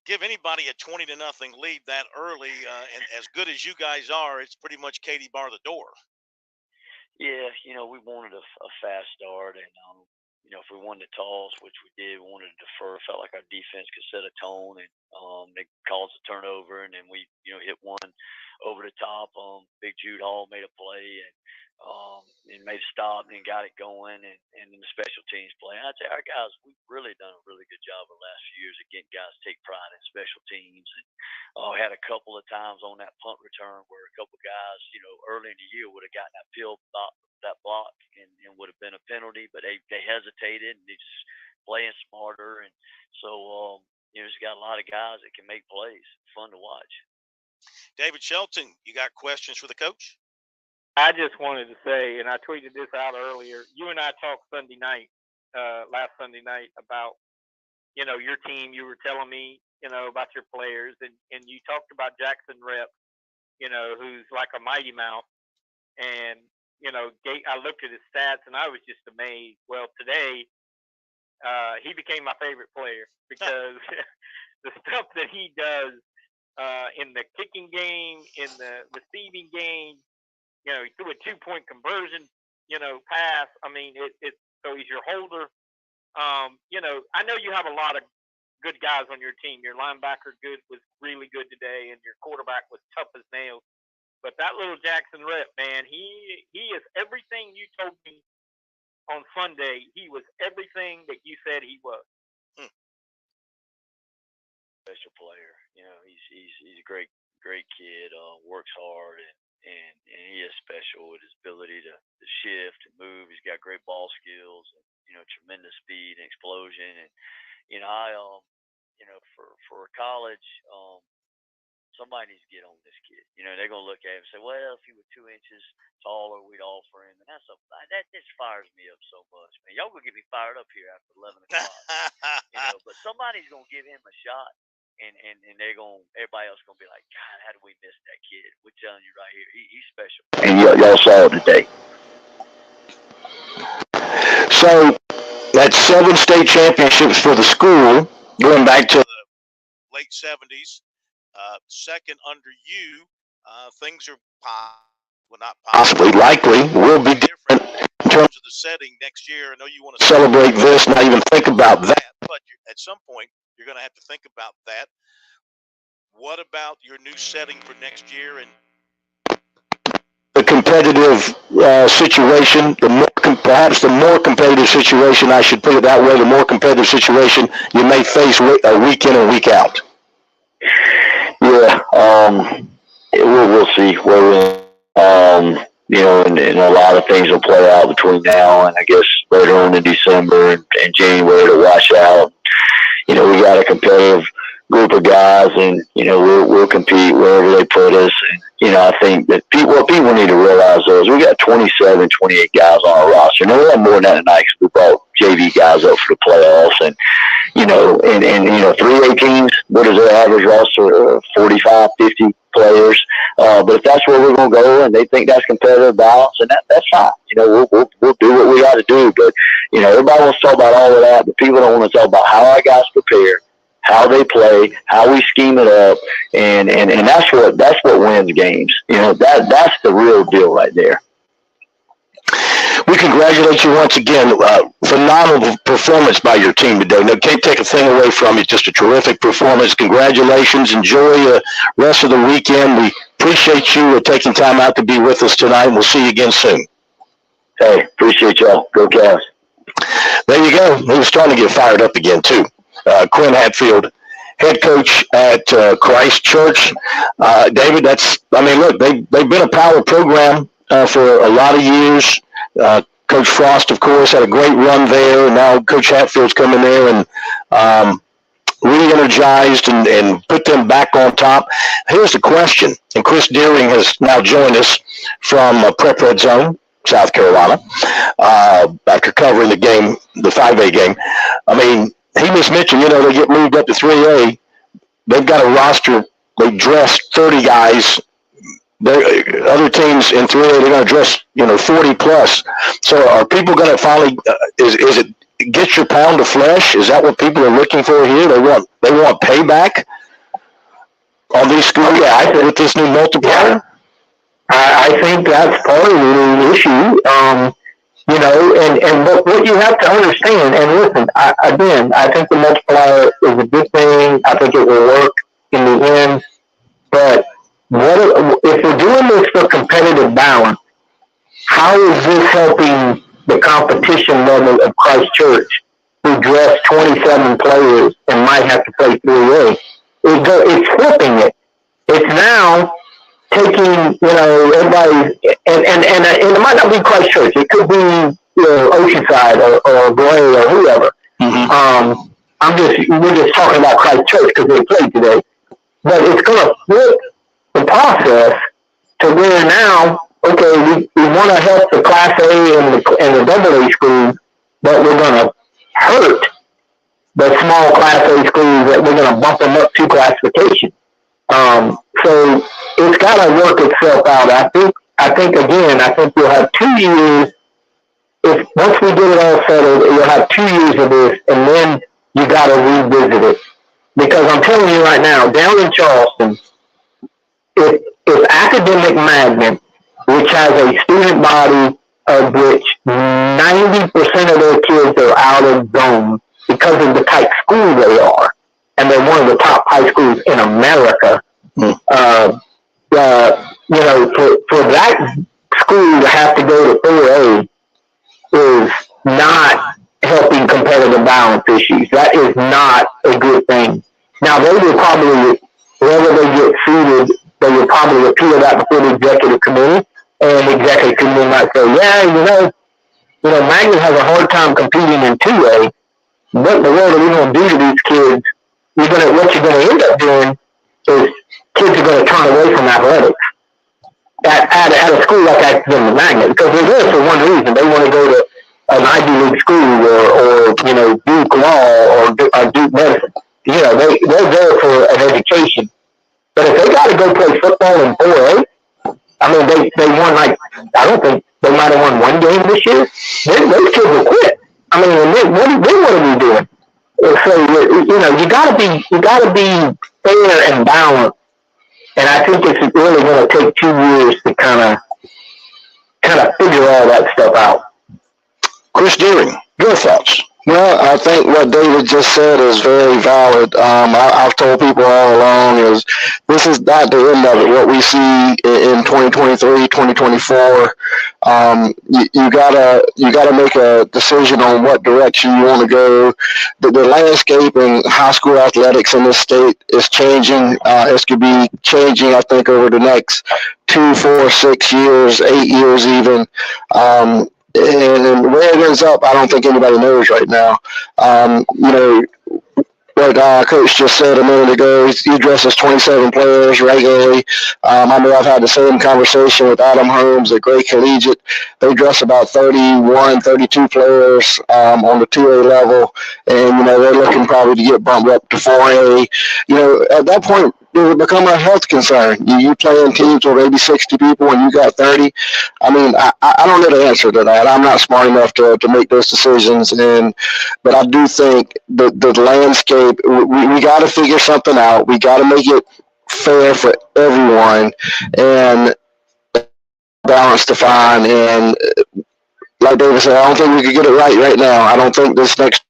give anybody a 20-0 lead that early, and as good as you guys are, it's pretty much Katie bar the door. Yeah, we wanted a fast start, and if we wanted to toss, which we did, we wanted to defer. Felt like our defense could set a tone, and they caused a turnover, and then we hit one over the top. Big Jude Hall made a play, and made a stop and got it going, and then the special teams play. And I'd say our guys, we've really done a really good job the last few years of getting guys to take pride in special teams. And had a couple of times on that punt return where a couple guys, early in the year would have gotten that block and would have been a penalty, but they hesitated and they just playing smarter. And so, just got a lot of guys that can make plays. Fun to watch. David Shelton, you got questions for the coach? I just wanted to say, and I tweeted this out earlier, you and I talked Sunday night, last Sunday night, about, your team. You were telling me, about your players, and you talked about Jackson Rep, who's like a mighty mouse. And, I looked at his stats, and I was just amazed. Well, today, he became my favorite player because the stuff that he does in the kicking game, in the receiving game, he threw a 2-point conversion, pass. I mean, so he's your holder. I know you have a lot of good guys on your team. Your linebacker was really good today, and your quarterback was tough as nails. But that little Jackson Rep, man, he is everything you told me on Sunday. He was everything that you said he was. Special player, he's a great kid. Works hard, and he is special with his ability to shift and move. He's got great ball skills, and tremendous speed and explosion. And for college, somebody needs to get on this kid. They're gonna look at him and say, well, if he were 2 inches taller, we'd offer him. And that just fires me up so much, man. Y'all gonna get me fired up here after 11 o'clock. But somebody's gonna give him a shot, and they're everybody else gonna be like, God, how did we miss that kid? We're telling you right here, he's special. And y'all saw it today. So that's 7 state championships for the school, going back to the late 70s. Second under you, things are not possibly, likely, will be different in terms of the setting next year. I know you want to celebrate this, not even think about that. But at some point, you're going to have to think about that. What about your new setting for next year? And the competitive situation, perhaps the more competitive situation, I should put it that way, the more competitive situation you may face week in and week out. Yeah, we'll see where we're and a lot of things will play out between now and I guess later on in December and January to wash out. We got a competitive group of guys, and we'll compete wherever they put us. And I think that what people need to realize is we got 27, 28 guys on our roster. Now we have more than that tonight because we brought JV guys up for the playoffs, and 3A teams. What is their average roster? 45, 50 players. But if that's where we're going to go, and they think that's competitive balance, and that's fine. We'll do what we got to do. But everybody wants to talk about all of that, but people don't want to talk about how our guys prepare, how they play, how we scheme it up, and that's what wins games. That's the real deal right there. We congratulate you once again. Phenomenal performance by your team today. No, can't take a thing away from it. Just a terrific performance. Congratulations. Enjoy the rest of the weekend. We appreciate you taking time out to be with us tonight. We'll see you again soon. Hey, appreciate y'all. Go Cavs. There you go. He was starting to get fired up again, too. Quinn Hatfield, head coach at Christ Church. David, look, they've been a power program for a lot of years. Coach Frost, of course, had a great run there, and now Coach Hatfield's coming there and re-energized and put them back on top. Here's the question, and Chris Deering has now joined us from Prep Red Zone, South Carolina, after covering the game, the 5A game. I mean, he just mentioned, they get moved up to 3A. They've got a roster. They dressed 30 guys. Other teams in 3A, they're going to dress, 40 plus. So are people going to finally, is it get your pound of flesh? Is that what people are looking for here? They want payback on these schools with this new multiplier? I think that's part of the issue. But what you have to understand, and listen, I think the multiplier is a good thing. I think it will work in the end. But if we're doing this for competitive balance, how is this helping the competition level of Christ Church, who dressed 27 players and might have to play 3A? It's flipping it. It's now taking, everybody, and it might not be Christ Church. It could be, Oceanside or Gray or whoever. Mm-hmm. We're just talking about Christ Church because they played today. But it's going to flip the process to where now, okay, we want to help the Class A and the AA schools, but we're going to hurt the small Class A schools that we're going to bump them up to classification. So it's got to work itself out. I think we'll have 2 years. Once we get it all settled, you'll have 2 years of this, and then you got to revisit it. Because I'm telling you right now, down in Charleston, if Academic Magnet, which has a student body of which 90% of their kids are out of zone because of the type school they are, and they're one of the top high schools in America, for that school to have to go to 4A is not helping competitive balance issues. That is not a good thing. Now, they will probably, wherever they get seated, they will probably appeal that before the executive committee, and the executive committee might say, Magnet has a hard time competing in 2A. What in the world are we going to do to these kids? What you're going to end up doing is kids are going to turn away from athletics at a school like Academic Magnet, because they're there for one reason. They want to go to an Ivy League school or Duke Law or Duke Medicine. They're there for an education. But if they got to go play football in 4A, I mean, they won I don't think they might have won one game this year. Those kids will quit. I mean, then what are we doing? So you got to be fair and balanced. And I think it's really going to take 2 years to kind of figure all that stuff out. Chris Deering, your thoughts? Well, I think what David just said is very valid. I've told people all along is this is not the end of it. What we see in 2023, 2024, you gotta make a decision on what direction you want to go. The landscape in high school athletics in this state is changing. It's going to be changing, I think, over the next 2, 4, 6 years, 8 years even. And where it ends up, I don't think anybody knows right now. What Coach just said a minute ago, he dresses 27 players regularly. I know I've had the same conversation with Adam Holmes at Gray Collegiate. They dress about 31, 32 players on the 2A level, and, they're looking probably to get bumped up to 4A. At that point, it would become a health concern. You play in teams with maybe 60 people and you got 30. I mean, I don't know the answer to that. I'm not smart enough to make those decisions. But I do think the landscape, we got to figure something out. We got to make it fair for everyone and balance to find. And like David said, I don't think we could get it right now. I don't think this next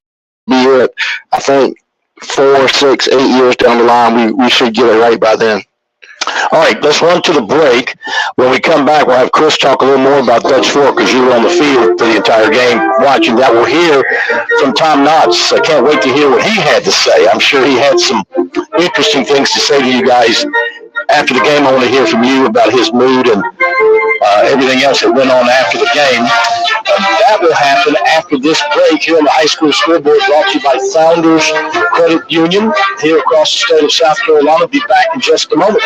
be it. I think 4, 6, 8 years down the line, we should get it right by then. All right, let's run to the break. When we come back, we'll have Chris talk a little more about Dutch Fork because you were on the field for the entire game watching that. We'll hear from Tom Knotts. I can't wait to hear what he had to say. I'm sure he had some interesting things to say to you guys after the game. I want to hear from you about his mood and everything else that went on after the game. That will happen after this break here on the high school scoreboard, brought to you by Founders Credit Union here across the state of South Carolina. Be back in just a moment.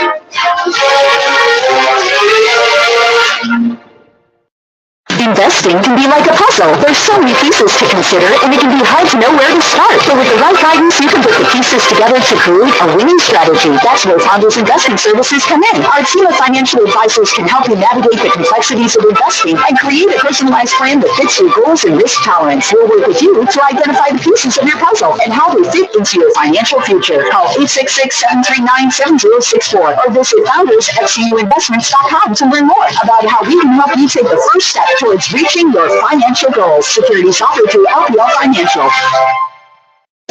Investing can be like a puzzle. There's so many pieces to consider, and it can be hard to know where to start. But with the right guidance, you can put the pieces together to create a winning strategy. That's where Founders Investment Services come in. Our team of financial advisors can help you navigate the complexities of investing and create a personalized plan that fits your goals and risk tolerance. We'll work with you to identify the pieces of your puzzle and how they fit into your financial future. Call 866-739-7064 or visit foundersfcuinvestments.com to learn more about how we can help you take the first step towards reaching your financial goals. Securities offered through LPL Financial.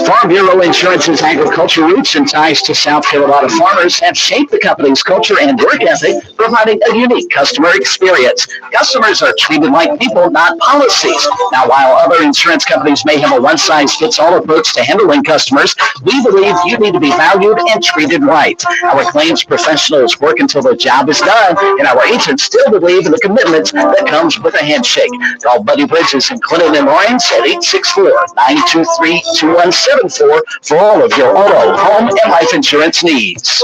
Farm Bureau Insurance's agriculture roots and ties to South Carolina farmers have shaped the company's culture and work ethic, providing a unique customer experience. Customers are treated like people, not policies. Now, while other insurance companies may have a one-size-fits-all approach to handling customers, we believe you need to be valued and treated right. Our claims professionals work until the job is done, and our agents still believe in the commitment that comes with a handshake. Call Buddy Bridges and Clinton and Lawrence at 864-923-2174 for all of your auto, home, and life insurance needs.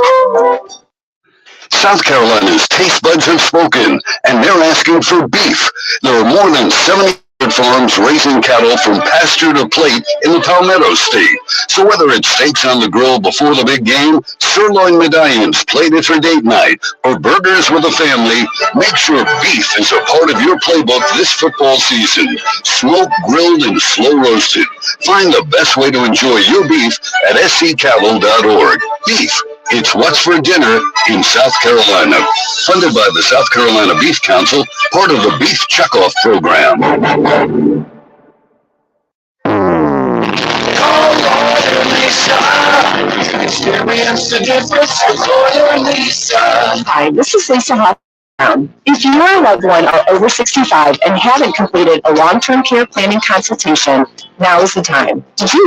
South Carolina's taste buds have spoken, and they're asking for beef. There are more than 70 farms raising cattle from pasture to plate in the Palmetto State. So whether it's steaks on the grill before the big game, sirloin medallions plated for date night, or burgers with a family, make sure beef is a part of your playbook this football season. Smoked, grilled, and slow roasted. Find the best way to enjoy your beef at scattle.org. Beef. It's what's for dinner in South Carolina. Funded by the South Carolina Beef Council, part of the Beef Checkoff Program. Hi, this is Lisa Hoffman. If you or a loved one are over 65 and haven't completed a long-term care planning consultation, now is the time. Did you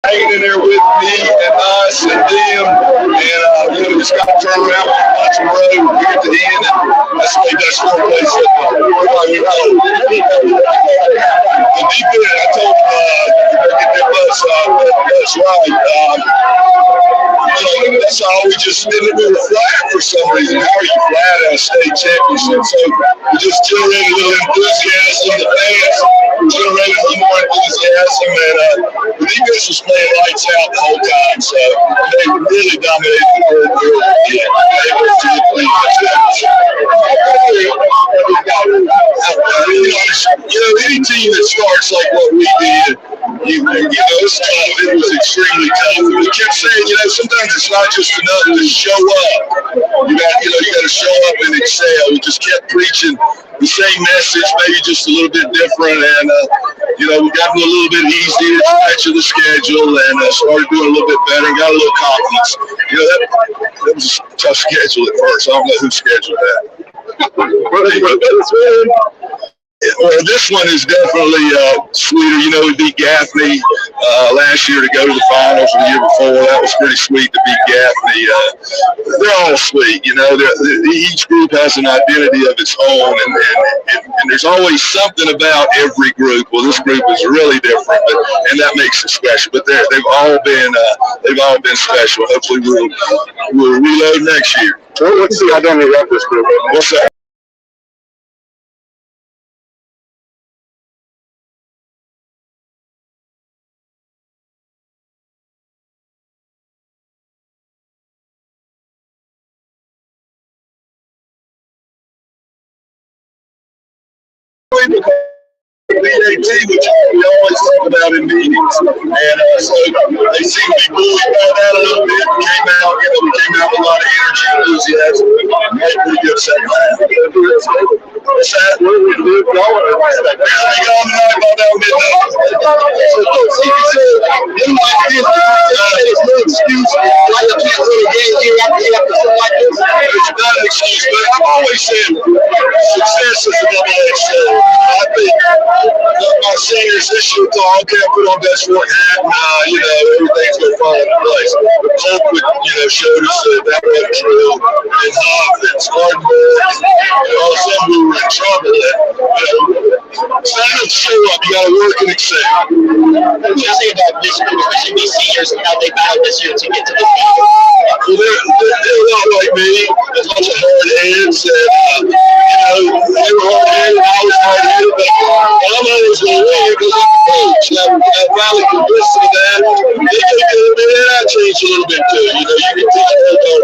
hanging in there with me and us and them, and we just got to turn around with a bunch of road here at the end, and that's the way Dutch Fork plays football. The defense, I told get that bus that's right. That's all. We just didn't do it flat for some reason. How are you flat at a state championship? So we just generated a little enthusiasm. The fans generated a little more enthusiasm, and the defense was playing lights out the whole time. So they really dominated the third period. Any team that starts like what we did, it's tough. It was extremely tough. We kept saying, sometimes it's not just enough to show up. You got to show up and excel. We just kept preaching the same message, maybe just a little bit different, and we got a little bit easier stretch of the schedule, and started doing a little bit better, and got a little confidence. You know, that was a tough schedule at first. I don't know who scheduled that. Well, this one is definitely sweeter. You know, we beat Gaffney last year to go to the finals, and the year before. That was pretty sweet to beat Gaffney. They're all sweet. You know, each group has an identity of its own, and there's always something about every group. Well, this group is really different, and that makes it special. But they've all been special. Hopefully, we'll reload next year. What's the identity of this group? What's that? VAT, which we always talk about in meetings, and so they seem to be bullied by that a little bit. We came out with a lot of energy and enthusiasm. Had a pretty good second half. What's that? We're going tonight by about midnight. It's no excuse. Why you can't win a game here after something like this? It's not an excuse, but I've always said success is a double-edged sword. I think my seniors this year thought, okay, I put on Dutch Fork hat, and, everything's going to fall into place. Hope would, showed us that wasn't true. And and Scoreboard, all of a sudden we were in trouble. It's not enough to show up. You got to work and excel. What do you say about this group, especially these seniors, and how they battled this year to get to this game? Well, they're a lot like me. There's a bunch of hard heads, and they were hard headed. I was hard headed, but I'm always going to win because I'm the coach. I finally convinced them that. I changed a little bit too. You can teach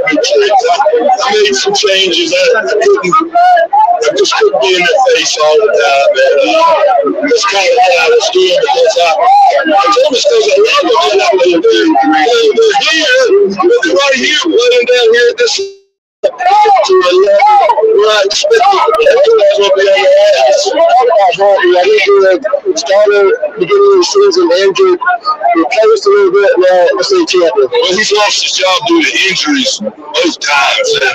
new tricks. I made some changes. I just couldn't be in their face all the time, and that's kind of what I was doing because I told us because I love them and I really do. They're here, they're right here, running down here at this. To a level where I expected guys will be on the ass. I think we started beginning of the season injured. We closed a little bit now at the state champion. Well, he's lost his job due to injuries both times, and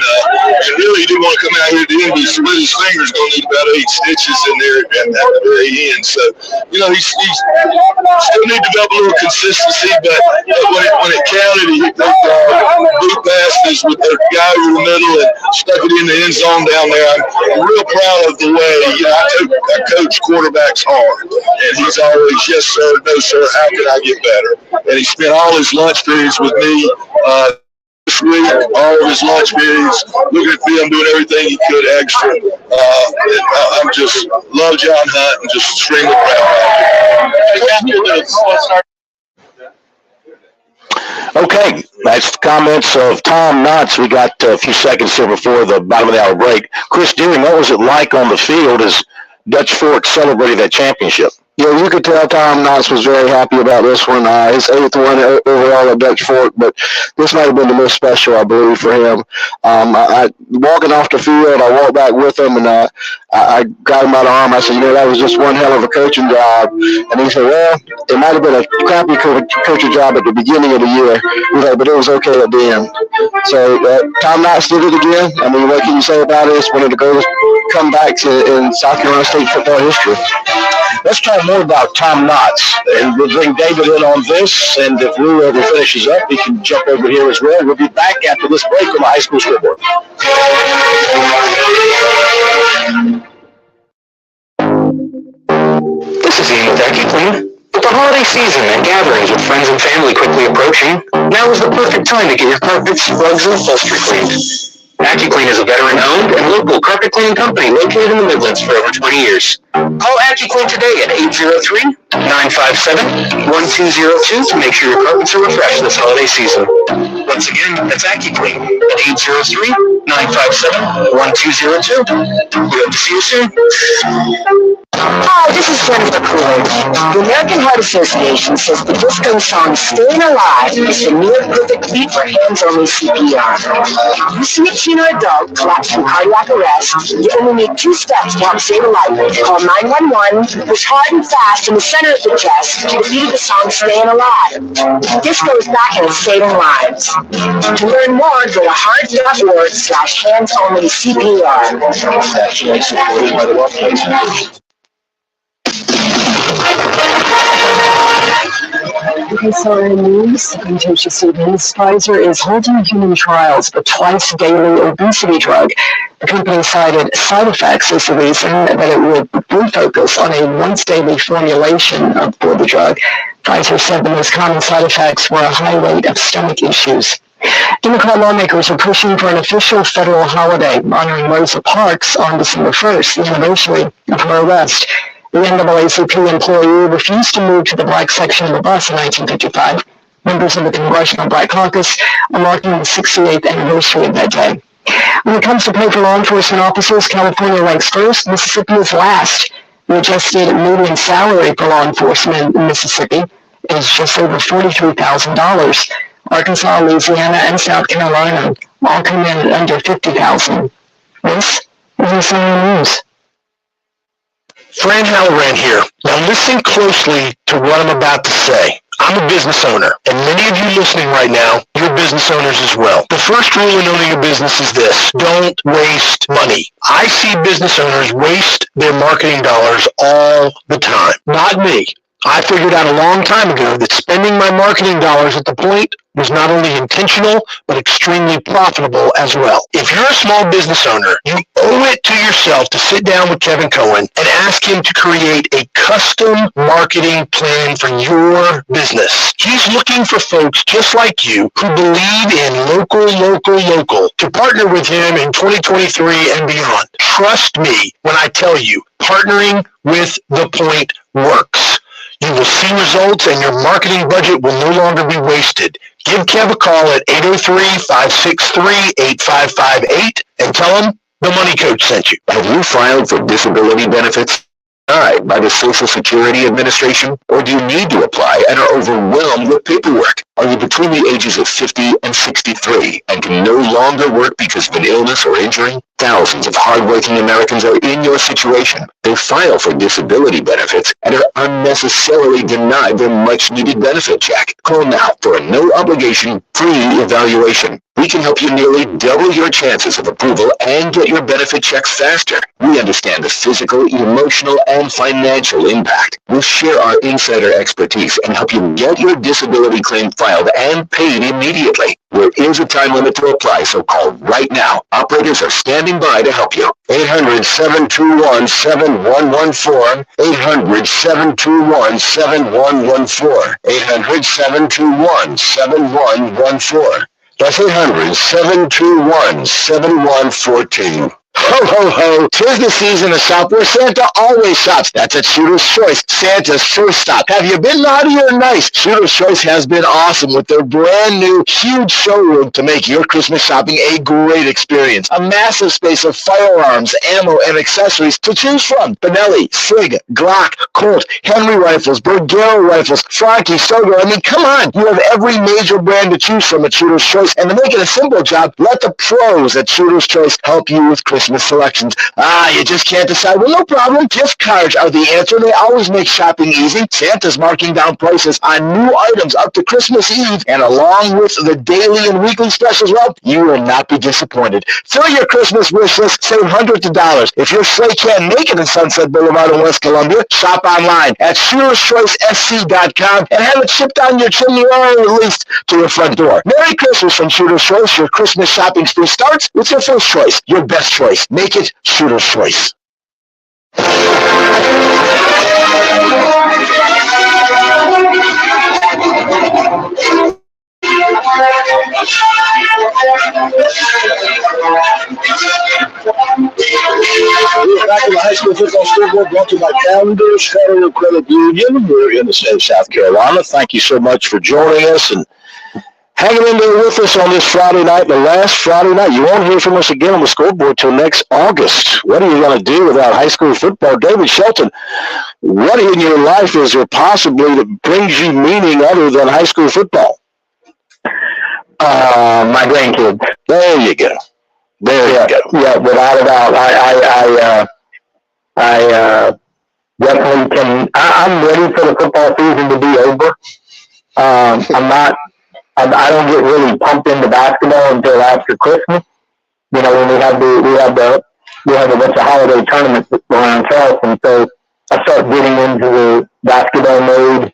really he didn't want to come out here at the end. He split his fingers, going to need about 8 stitches in there at the very end. So, he's still need to develop a little consistency, but when it counted, he hit those big passes with the guy in the middle and stuck it in the end zone down there. I'm real proud of the way, I coach quarterbacks hard. And he's always, yes, sir, no, sir, how can I get better? And he spent all his lunch periods with me this week, all of his lunch periods, looking at film, doing everything he could extra. I'm just love John Hunt and just extremely proud. Okay, that's the comments of Tom Knotts. We got a few seconds here before the bottom of the hour break. Chris Deering, what was it like on the field as Dutch Fork celebrated that championship? Yeah, you could tell Tom Knotts was very happy about this one. His 8th one overall at Dutch Fork, but this might have been the most special, I believe, for him. I walking off the field, I walked back with him, and I got him by the arm. I said, that was just one hell of a coaching job. And he said, well, it might have been a crappy coaching job at the beginning of the year, but it was okay at the end. So Tom Knotts did it again. I mean, what can you say about it? It's one of the greatest comebacks in South Carolina State football history. Let's talk more about Tom Knotts, and we'll bring David in on this, and if Lou ever finishes up, he can jump over here as well. We'll be back after this break on the high school scoreboard. This is Ian with AccuClean. With the holiday season and gatherings with friends and family quickly approaching, now is the perfect time to get your carpets, rugs, and upholstery cleaned. AccuClean is a veteran-owned and local carpet cleaning company located in the Midlands for over 20 years. Call AccuClean today at 803-957-1202 to make sure your carpets are refreshed this holiday season. Once again, that's AccuClean at 803-957-1202. We hope to see you soon. Hi, This is Jennifer Coolidge. The American Heart Association says the disco song Staying Alive is the near-perfect beat for hands-only CPR. You see a teen or adult collapse from cardiac arrest, you only need 2 steps to help save a life. Call 911, push hard and fast in the center of the chest to the beat of the song Staying Alive. Disco is back and it's saving lives. To learn more, go to heart.org/hands-only-CPR. Actually supported by the Workplace Foundation. KSRN News, I'm Tosha Stevens. Pfizer is holding human trials of a twice-daily obesity drug. The company cited side effects as the reason that it would refocus on a once-daily formulation for the drug. Pfizer said the most common side effects were a high rate of stomach issues. Democrat lawmakers are pushing for an official federal holiday honoring Rosa Parks on December 1st, the anniversary of her arrest. The NAACP employee refused to move to the black section of the bus in 1955. Members of the Congressional Black Caucus are marking the 68th anniversary of that day. When it comes to pay for law enforcement officers, California ranks first, Mississippi is last. The adjusted median salary for law enforcement in Mississippi is just over $43,000. Arkansas, Louisiana, and South Carolina all come in at under $50,000. This is KSRN News. Fran Halloran here. Now listen closely to what I'm about to say. I'm a business owner, and many of you listening right now, you're business owners as well. The first rule in owning a business is this: don't waste money. I see business owners waste their marketing dollars all the time. Not me. I figured out a long time ago that spending my marketing dollars at the point was not only intentional, but extremely profitable as well. If you're a small business owner, you owe it to yourself to sit down with Kevin Cohen and ask him to create a custom marketing plan for your business. He's looking for folks just like you who believe in local to partner with him in 2023 and beyond. Trust me when I tell you, partnering with The Point works. You will see results and your marketing budget will no longer be wasted. Give Kev a call at 803-563-8558 and tell him the Money Coach sent you. Have you filed for disability benefits by the Social Security Administration? Or do you need to apply and are overwhelmed with paperwork? Are you between the ages of 50 and 63 and can no longer work because of an illness or injury? Thousands of hardworking Americans are in your situation. They file for disability benefits and are unnecessarily denied their much-needed benefit check. Call now for a no-obligation, free evaluation. We can help you nearly double your chances of approval and get your benefit checks faster. We understand the physical, emotional, and financial impact. We'll share our insider expertise and help you get your disability claim filed and paid immediately. There is a time limit to apply, so call right now. Operators are standing by to help you. 800-721-7114. 800-721-7114. 800-721-7114. That's 800-721-7114. Ho, ho, ho. 'Tis the season to shop where Santa always shops. That's at Shooter's Choice, Santa's first stop. Have you been naughty or nice? Shooter's Choice has been awesome with their brand new huge showroom to make your Christmas shopping a great experience. A massive space of firearms, ammo, and accessories to choose from. Benelli, Sig, Glock, Colt, Henry rifles, Bergero rifles, Franke, Sogo. I mean, come on. You have every major brand to choose from at Shooter's Choice. And to make it a simple job, let the pros at Shooter's Choice help you with Christmas selections. You just can't decide? Well, no problem. Gift cards are the answer. They always make shopping easy. Santa's marking down prices on new items up to Christmas Eve, and along with the daily and weekly specials, well, you will not be disappointed. Fill your Christmas wish list, save hundreds of dollars. If your sleigh can't make it in Sunset Boulevard in West Columbia, shop online at ShootersChoiceSC.com and have it shipped down your chimney or at least to your front door. Merry Christmas from Shooter's Choice. Your Christmas shopping spree starts with your first choice, your best choice. Make it Shooter's Choice. We're back in the high school football scoreboard brought to you by Founders Federal Credit Union. We're in the state of South Carolina. Thank you so much for joining us. And hanging in there with us on this Friday night, the last Friday night. You won't hear from us again on the scoreboard till next August. What are you going to do without high school football? David Shelton, what in your life is there possibly that brings you meaning other than high school football? My grandkids. There you go. There you go. Yeah, without a doubt. I definitely can. I'm ready for the football season to be over. I'm not. I don't get really pumped into basketball until after Christmas. You know, when we have a bunch of holiday tournaments around Charleston. So I start getting into the basketball mode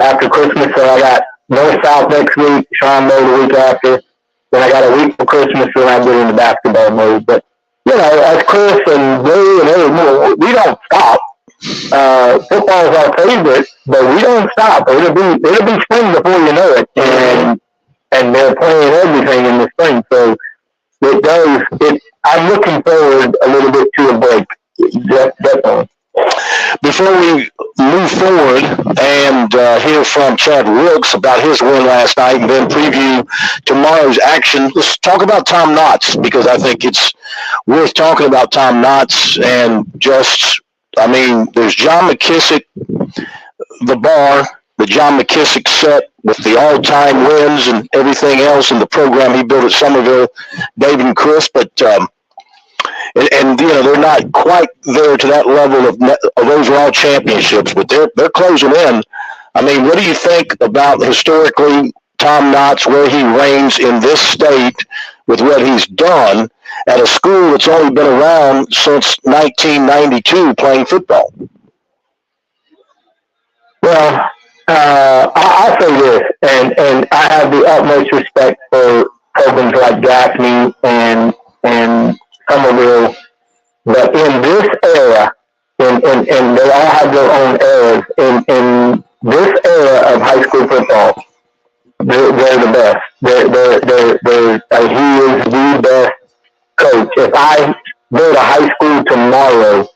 after Christmas. So I got North South next week, Sean Mode the week after. Then I got a week for Christmas, and I get into basketball mode. But you know, as Chris and Ray and everyone, we don't stop. Football is our favorite, but we don't stop. It'll be spring before you know it, and they're playing everything in the spring. So it does. I'm looking forward a little bit to a break. Definitely. Before we move forward and hear from Chad Wilkes about his win last night and then preview tomorrow's action, let's talk about Tom Knotts, because I think it's worth talking about Tom Knotts and just, I mean, there's John McKissick, the bar, the John McKissick set with the all-time wins and everything else in the program he built at Somerville, David and Chris, but and you know, they're not quite there to that level of overall championships, but they're closing in. I mean, what do you think about historically Tom Knotts, where he reigns in this state with what he's done at a school that's only been around since 1992 playing football? Well, I'll say this, and I have the utmost respect for programs like Gaffney and Somerville, but in this era, and they all have their own eras, in this era of high school football, they're the best. He is the best coach. If I go to high school tomorrow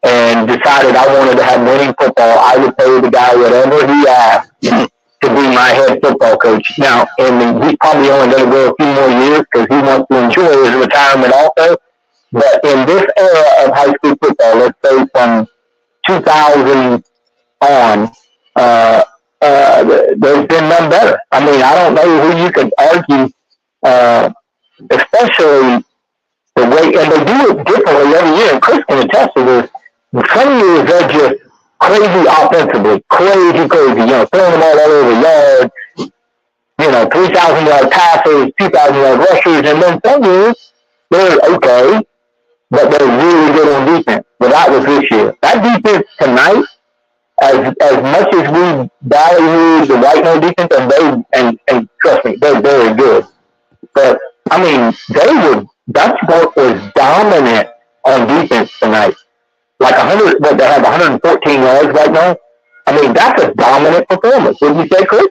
and decided I wanted to have winning football, I would pay the guy whatever he asked to be my head football coach. Now, and he's probably only going to go a few more years because he wants to enjoy his retirement also. But in this era of high school football, let's say from 2000 on, there's been none better. I mean, I don't know who you could argue, especially the way, and they do it differently every year. And Chris can attest to this. Some years they're just crazy offensively, crazy, you know, throwing the ball all over the yard, you know, 3,000-yard passes, 2,000-yard rushers, and then some years they're okay, but they're really good on defense. But that was this year. That defense tonight, as much as we value the White Nose defense, and trust me, they're very good. But I mean, Dutch Fork was dominant on defense tonight. Like 100, but they have 114 yards right now. I mean, that's a dominant performance. Wouldn't you say, Chris?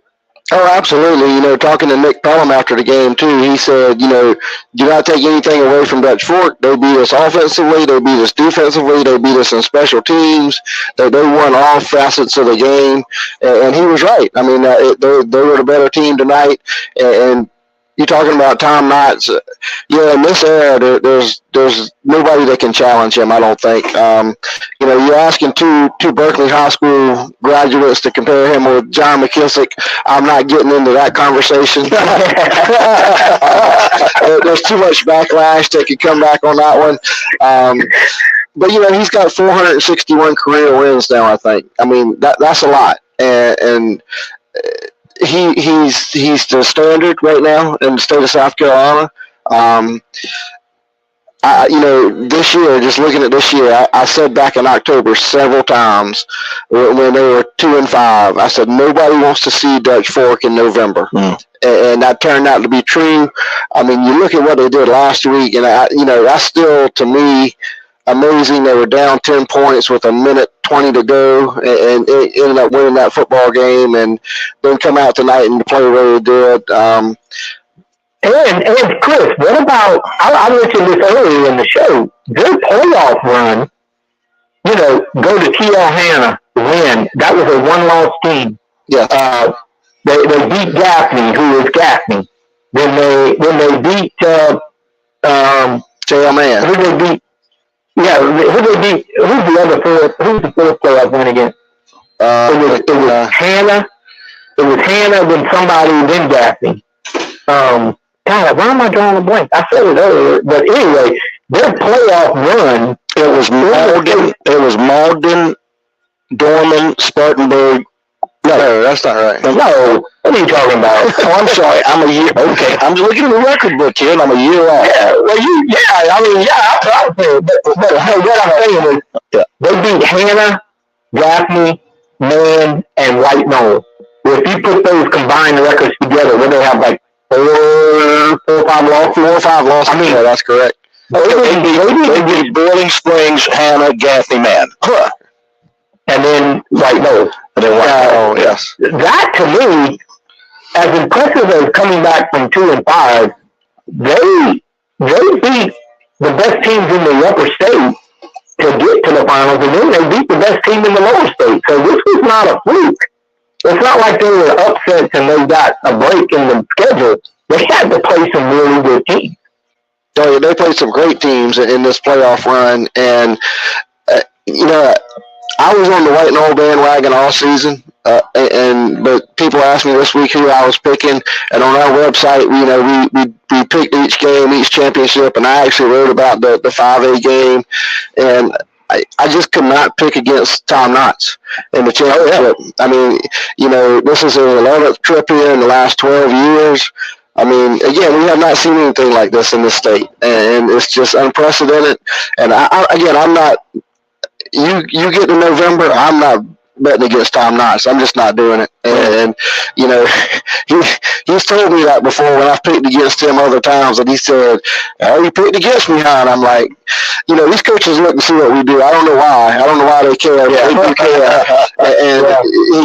Oh, absolutely. You know, talking to Nick Pelham after the game, too, he said, you know, do not take anything away from Dutch Fork. They beat us offensively. They beat us defensively. They beat us in special teams. They won all facets of the game. And he was right. I mean, they were the better team tonight. And you're talking about Tom Knotts. Yeah, in this era, there's nobody that can challenge him, I don't think. You know, you're asking two Berkeley High School graduates to compare him with John McKissick. I'm not getting into that conversation. There's too much backlash that could come back on that one. But, you know, he's got 461 career wins now, I think. I mean, that's a lot. And he's the standard right now in the state of South Carolina. You know, this year, just looking at this year, I said back in October several times when they were 2-5, I said nobody wants to see Dutch Fork in November, and that turned out to be true. I mean, you look at what they did last week, and that's still, to me, amazing. They were down 10 points with 1:20 to go, and ended up winning that football game, and then come out tonight and play where they did. And Chris, what about, I mentioned this earlier in the show, their playoff run, you know, go to T.L. Hanna, win. That was a one-loss team. Yeah. They beat Gaffney, who is Gaffney. Then they beat Man. who they beat. Yeah, who they beat? Who's the other fourth? Who's the fourth playoff win again? It was Hannah. It was Hannah, then somebody, then Gaffney. God, why am I drawing a blank? I said it earlier, but anyway, their playoff run. It was Malden, Dorman, Spartanburg. No, that's not right. No, what are you talking about? Oh, I'm sorry. I'm a year. Okay, I'm just looking at the record book here, and I'm a year off. Yeah, well, that's what I'm saying. But no, what I'm saying is, they beat Hannah, Gaffney, Man, and White Knoll. Well, if you put those combined records together, what do they have, like 4 or 5 losses? 4 or 5 losses. I mean, yeah, that's correct. They beat Boiling Springs, Hannah, Gaffney, Man. Huh. And then White Knoll. And then White Knoll, yes. That, to me, as impressive as coming back from 2-5, they beat the best teams in the upper state to get to the finals, and then they beat the best team in the lower state. So this was not a fluke. It's not like they were upsets and they got a break in the schedule. They had to play some really good teams. So they played some great teams in this playoff run, and I was on the White Knoll bandwagon all season, but people asked me this week who I was picking, and on our website, we picked each game, each championship, and I actually wrote about the 5A game, and I just could not pick against Tom Knotts in the championship. I mean, this is an 11th trip here in the last 12 years. I mean, again, we have not seen anything like this in this state, and it's just unprecedented. And I'm not. You get to November, I'm not betting against Tom Knotts. I'm just not doing it. And he's told me that before when I've picked against him other times, and he said, "Oh, you picked against me, huh?" And I'm like, these coaches look and see what we do. I don't know why. I don't know why they care. But they do care. And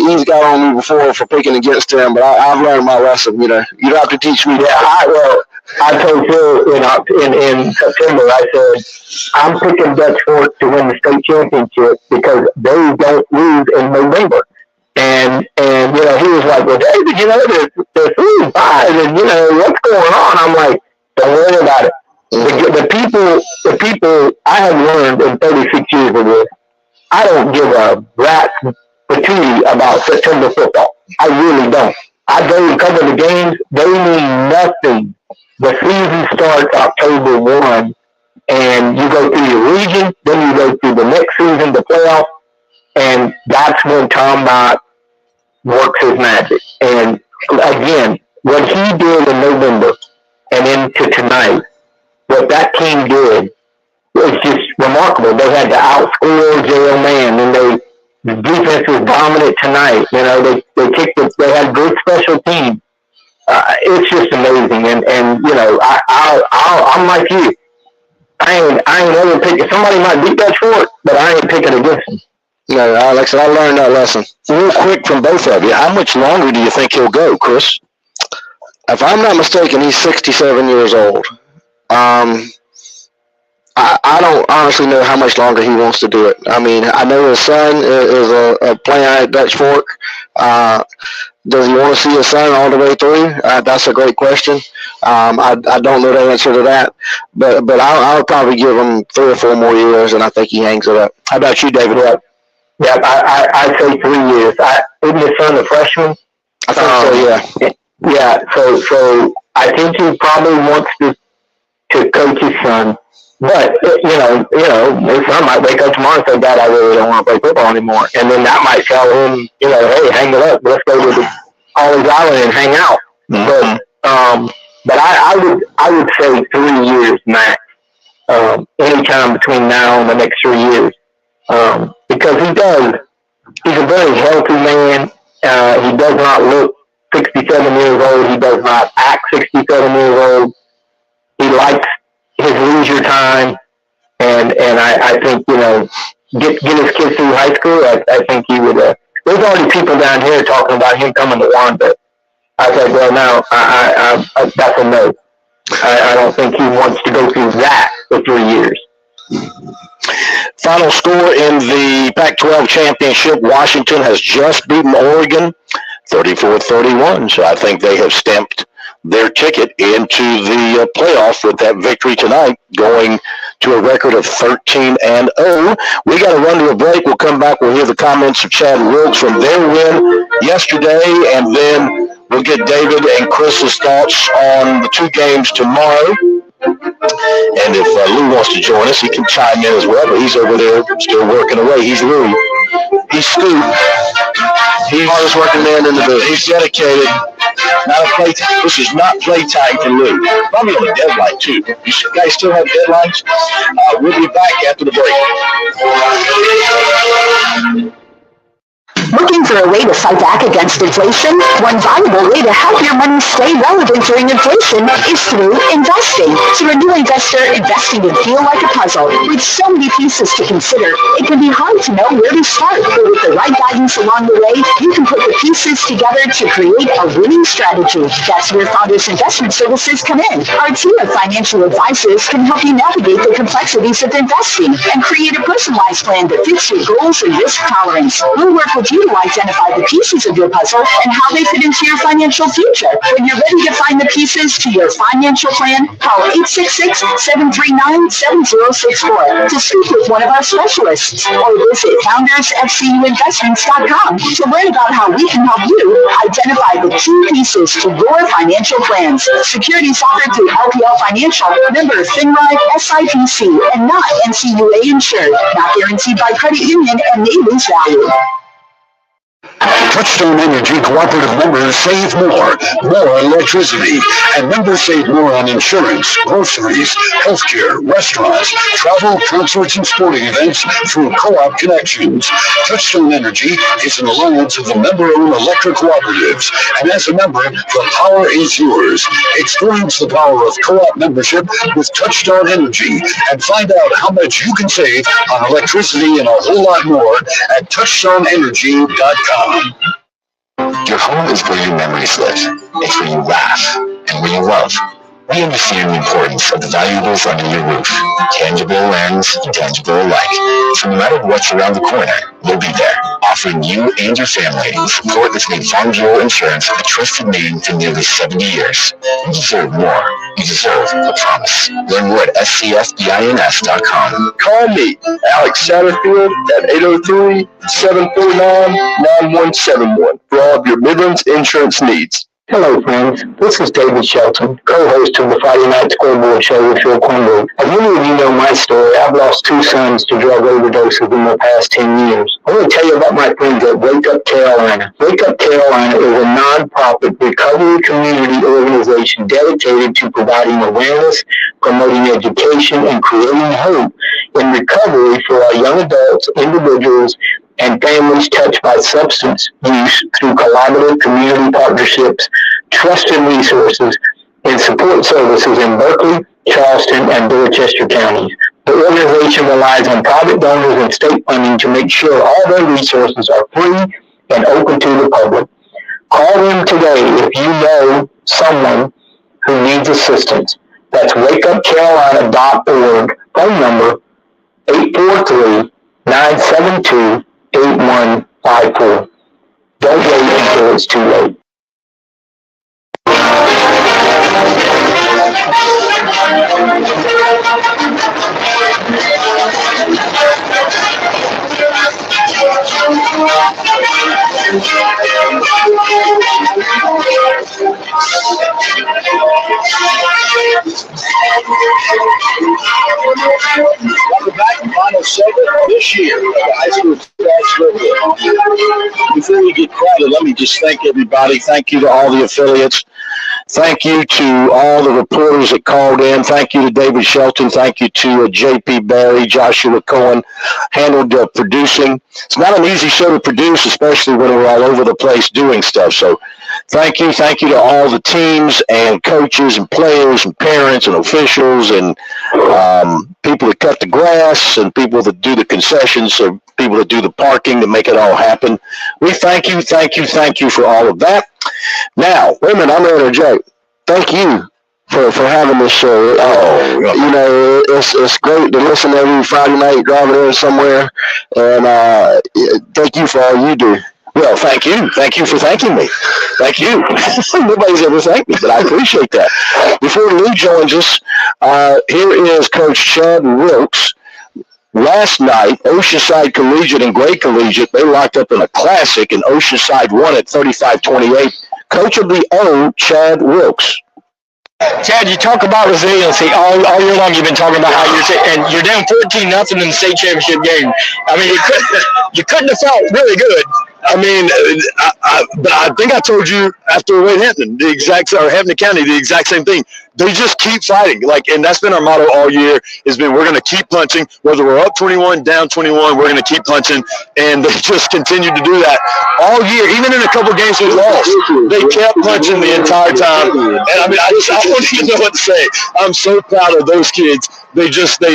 he's got on me before for picking against him, but I've learned my lesson. You don't have to teach me. I told Phil in September, I said, I'm picking Dutch Fork to win the state championship because they don't lose in November. And he was like, well, David, they're 3-5, and, what's going on? I'm like, don't worry about it. The people I have learned in 36 years of this, I don't give a rat's patootie about September football. I really don't. I go and cover the games. They mean nothing. The season starts October 1, and you go through your region, then you go through the next season, the playoff, and that's when Tom Knott works his magic. And again, what he did in November and into tonight, what that team did was just remarkable. They had to outscore J.O. Man, and the defense was dominant tonight. They had good special teams. It's just amazing, and I'm like you. I ain't ever picking. Somebody might beat Dutch Fork, but I ain't picking against them. No, Alex, I learned that lesson. Real quick from both of you, how much longer do you think he'll go, Chris? If I'm not mistaken, he's 67 years old. I don't honestly know how much longer he wants to do it. I mean, I know his son is a player at Dutch Fork. Does he want to see his son all the way through? That's a great question. I don't know the answer to that, but I'll probably give him 3 or 4 more years, and I think he hangs it up. How about you, David? Yeah, I say 3 years. Isn't his son a freshman? I think so, yeah. Yeah, so I think he probably wants to coach his son. But, his son might wake up tomorrow and say, Dad, I really don't want to play football anymore. And then that might tell him, hey, hang it up. Let's go to Ollie's Island and hang out. Mm-hmm. But I would say 3 years max. Anytime between now and the next 3 years. Because he's a very healthy man. He does not look 67 years old. He does not act 67 years old. He likes his leisure time, and I think, get his kids through high school. I think he would. There's already people down here talking about him coming to Wanda. I said, well, now I that's a no. I don't think he wants to go through that for 3 years. Final score in the Pac-12 championship: Washington has just beaten Oregon 34-31. So I think they have stamped their ticket into the playoff with that victory tonight, going to a record of 13-0. We got to run to a break. We'll come back. We'll hear the comments of Chad and Wilkes from their win yesterday, and then we'll get David and Chris's thoughts on the two games tomorrow. And if Lou wants to join us, he can chime in as well, but he's over there still working away. He's Lou. He's Scoop. He's hardest working man in the business. He's dedicated. Not a play. This is not playtime for Lou. Probably on a deadline, too. You guys still have deadlines? We'll be back after the break. Looking for a way to fight back against inflation? One valuable way to help your money stay relevant during inflation is through investing. To a new investor, investing can feel like a puzzle. With so many pieces to consider, it can be hard to know where to start. But with the right guidance along the way, you can put the pieces together to create a winning strategy. That's where Founders Investment Services come in. Our team of financial advisors can help you navigate the complexities of investing and create a personalized plan that fits your goals and risk tolerance. We'll work with you to identify the pieces of your puzzle and how they fit into your financial future. When you're ready to find the pieces to your financial plan, call 866-739-7064 to speak with one of our specialists, or visit foundersfcuinvestments.com to learn about how we can help you identify the key pieces to your financial plans. Securities offered through LPL Financial, member FINRA, SIPC, and not NCUA insured. Not guaranteed by credit union and may lose value. Touchstone Energy Cooperative members save more on electricity, and members save more on insurance, groceries, healthcare, restaurants, travel, concerts, and sporting events through co-op connections. Touchstone Energy is an alliance of the member-owned electric cooperatives, and as a member, the power is yours. Experience the power of co-op membership with Touchstone Energy, and find out how much you can save on electricity and a whole lot more at touchstoneenergy.com. Your home is where your memories live. It's where you laugh and where you love. We understand the importance of the valuables under your roof, tangible and intangible alike. So no matter what's around the corner, we'll be there, offering you and your family the support that's made Farm Bureau Insurance a trusted name for nearly 70 years. You deserve more. You deserve a promise. Learn more at scfbins.com. Call me, Alex Satterfield, at 803-749-9171 for all of your Midlands insurance needs. Hello, friends. This is David Shelton, co-host of the Friday Night Scoreboard show with Phil Quinberg. As many of you know my story, I've lost 2 sons to drug overdoses in the past 10 years. I want to tell you about my friends at Wake Up Carolina. Wake Up Carolina is a non-profit recovery community organization dedicated to providing awareness, promoting education, and creating hope in recovery for our young adults, individuals, and families touched by substance use through collaborative community partnerships, trusted resources, and support services in Berkeley, Charleston, and Dorchester counties. The organization relies on private donors and state funding to make sure all their resources are free and open to the public. Call them today if you know someone who needs assistance. That's wakeupcarolina.org. Phone number 843-972-8154. Don't wait until it's too late. Welcome back to final segment this year of the high school football. Before we get crowded, let me just thank everybody. Thank you to all the affiliates. Thank you to all the reporters that called in. Thank you to David Shelton. Thank you to J.P. Barry, Joshua Cohen, handled producing. It's not an easy show to produce, especially when we're all over the place doing stuff. So thank you. Thank you to all the teams and coaches and players and parents and officials and people that cut the grass and people that do the concessions, so people that do the parking to make it all happen. We thank you for all of that. Now, wait a minute, I'm going to interject. Thank you for having this show. You know, it's great to listen every Friday night driving in somewhere, and thank you for all you do. Well, thank you. Thank you for thanking me. Thank you. Nobody's ever thanked me, but I appreciate that. Before Lou joins us, here is Coach Chad Wilkes. Last night, Oceanside Collegiate and Gray Collegiate, they locked up in a classic, and Oceanside won at 35-28. Coach of the O, Chad Wilkes. Chad, you talk about resiliency all year long. You've been talking about how you're down 14-0 in the state championship game. I mean, you couldn't have felt really good. I mean, but I think I told you after Wade Hampton, Hampton County, the exact same thing. They just keep fighting, and that's been our motto all year. Has been we're going to keep punching, whether we're up 21, down 21, we're going to keep punching, and they just continue to do that all year. Even in a couple games we lost, they kept punching the entire time. And I mean, I don't even know what to say. I'm so proud of those kids. They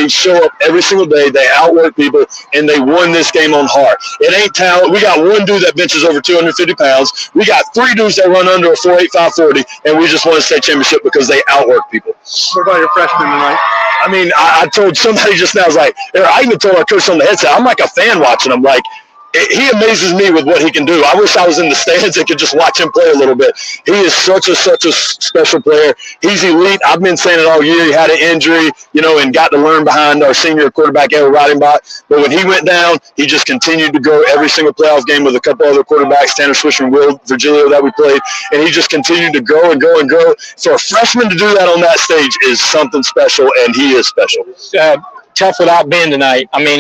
show up every single day. They outwork people, and they won this game on heart. It ain't talent. We got one dude that benches over 250 pounds. We got 3 dudes that run under a 4.85 40, and we just won a state championship because they outwork people. What about your freshmen tonight? I mean, I told somebody just now, I was like, I even told our coach on the headset, I'm like a fan watching him. Like, he amazes me with what he can do. I wish I was in the stands and could just watch him play a little bit. He is such a special player. He's elite. I've been saying it all year. He had an injury, and got to learn behind our senior quarterback, Eric Ridingbot. But when he went down, he just continued to go every single playoff game with a couple other quarterbacks, Tanner Swisher and Will Virgilio that we played. And he just continued to go and go and go. For a freshman to do that on that stage is something special, and he is special. Tough without Ben tonight. I mean,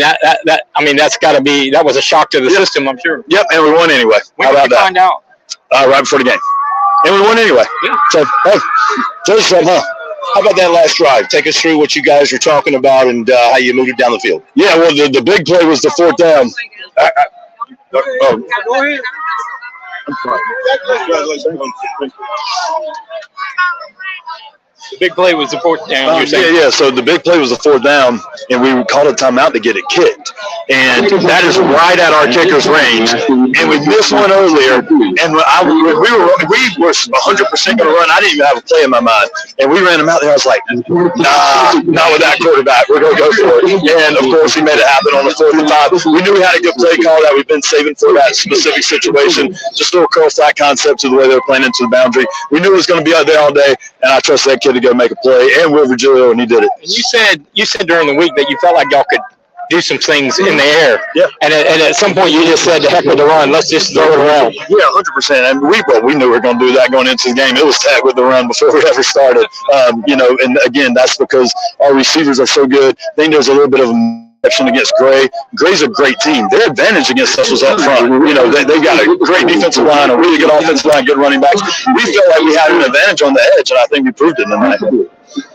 that's got to be. That was a shock to the system, I'm sure. Yep, and we won anyway. When did you find out? Right before the game, and we won anyway. Yeah. So, hey, tell us something, huh? How about that last drive? Take us through what you guys were talking about and how you moved it down the field. Yeah, well, the big play was the 4th down. Go ahead. I'm sorry. The big play was the 4th down. Yeah. So the big play was the 4th down, and we called a timeout to get it kicked. And that is right at our kicker's range. And we missed one earlier, and we were 100% going to run. I didn't even have a play in my mind. And we ran him out there. I was like, nah, not with that quarterback. We're going to go for it. And, of course, he made it happen on the 4th and 5. We knew we had a good play call that we've been saving for that specific situation. Just a little curl flat concept to the way they were playing into the boundary. We knew it was going to be out there all day, and I trust that kid to go make a play, and Will Virgilio, and he did it. And you said during the week that you felt like y'all could do some things in the air. Yeah. And at some point you just said, the heck with the run, let's just throw it around. Yeah, 100%. And we knew we were going to do that going into the game. It was tag with the run before we ever started. And again, that's because our receivers are so good. I think there's a little bit of against Gray. Gray's a great team. Their advantage against us was up front. They've got a great defensive line, a really good offensive line, good running backs. We felt like we had an advantage on the edge, and I think we proved it tonight.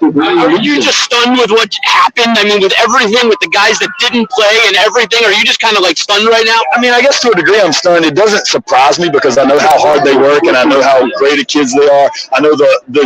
Are you just stunned with what happened? I mean, with everything, with the guys that didn't play and everything, are you just kind of like stunned right now? I mean, I guess to a degree I'm stunned. It doesn't surprise me because I know how hard they work and I know how great of kids they are. I know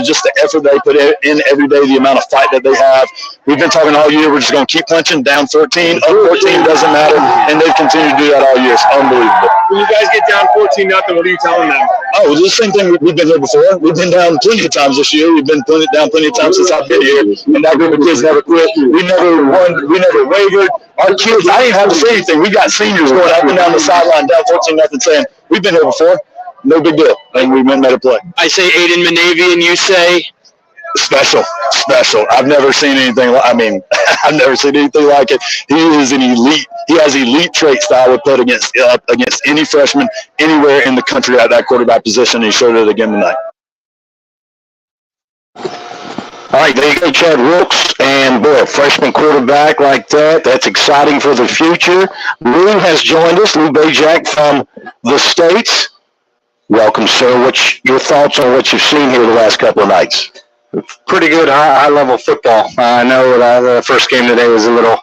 just the effort they put in every day, the amount of fight that they have. We've been talking all year. We're just going to keep punching. Down 14, up 14, doesn't matter. And they've continued to do that all year. It's unbelievable. When you guys get down 14-0, what are you telling them? Oh, the same thing. We've been here before. We've been down plenty of times this year. We've been down plenty of times since I've been here. And that group of kids never quit. We never won. We never wavered. Our kids, I didn't have to say anything. We got seniors going up and down the sideline, down 14-0, saying, we've been here before. No big deal. And we went and made a play. I say Aiden Manavian, you say? Special. I've never seen anything. I've never seen anything like it. He is an elite. He has elite traits that I would put against any freshman anywhere in the country at that quarterback position. He showed it again tonight. All right, there you go, Chad Wilkes, and boy, a freshman quarterback like that's exciting for the future. Lou has joined us, Lou Bajak from the States. Welcome, sir. What's your thoughts on what you've seen here the last couple of nights? Pretty good high-level football. I know the first game today was a little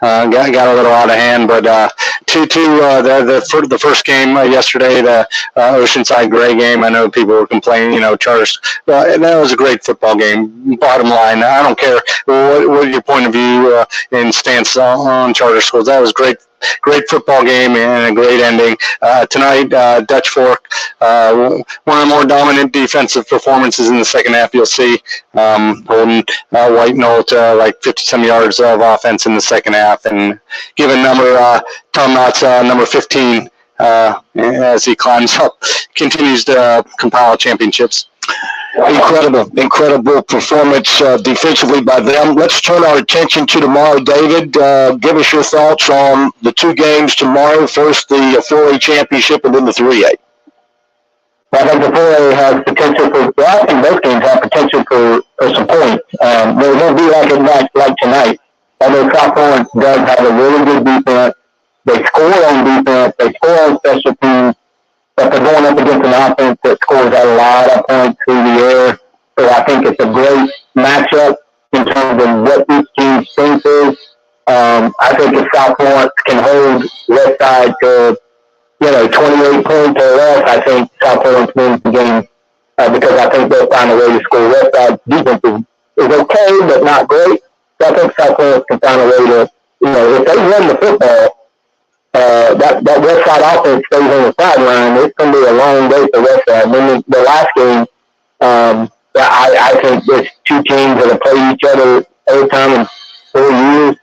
got a little out of hand, but the first game yesterday, the Oceanside Gray game, I know people were complaining, charters. That was a great football game. Bottom line, I don't care what your point of view and stance on charter schools. That was great football game and a great ending. Tonight, Dutch Fork, one of the more dominant defensive performances in the second half you'll see, holding White Knoll to like 50-some yards of offense in the second half and giving Tom Knott's number 15 as he climbs up, continues to compile championships. Incredible performance defensively by them. Let's turn our attention to tomorrow, David. Give us your thoughts on the two games tomorrow. First, the 4A championship, and then the 3A. I think the 4A has potential for, well, I think both games have potential for some points. They won't be like tonight. Although South Florence does have a really good defense. They score on defense. They score on special teams. But they're going up against an offense that scores a lot of points through the air. So I think it's a great matchup in terms of what each team's strength is. I think if South Florence can hold Westside to 28 points or less, I think South Florence wins the game because I think they'll find a way to score. Westside's defense is okay, but not great. So I think South Florence can find a way to, if they run the football, that Westside offense stays on the sideline, it's going to be a long day for Westside. Then the last game, I think there's two teams that have played each other every time in 4 years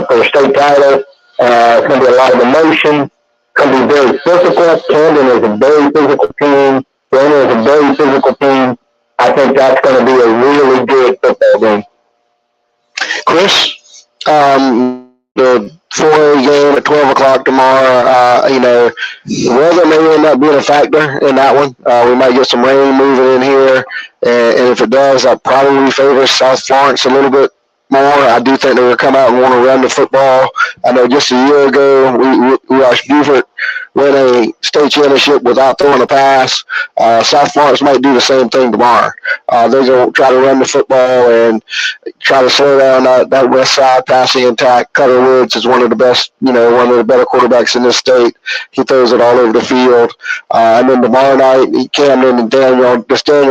for the state title. It's going to be a lot of emotion. It's going to be very physical. Camden is a very physical team. Brandon is a very physical team. I think that's going to be a really good football game. Chris, the 4A game at 12 o'clock tomorrow, weather may end up being a factor in that one. We might get some rain moving in here, and if it does, that probably favors South Florence a little bit more. I do think they're going to come out and want to run the football. I know just a year ago, we watched Beaufort win a state championship without throwing a pass. South Florence might do the same thing tomorrow. They're going to try to run the football and try to slow down that west side passing attack. Cutter Woods is one of the best, one of the better quarterbacks in this state. He throws it all over the field. And then tomorrow night, Camden and Daniel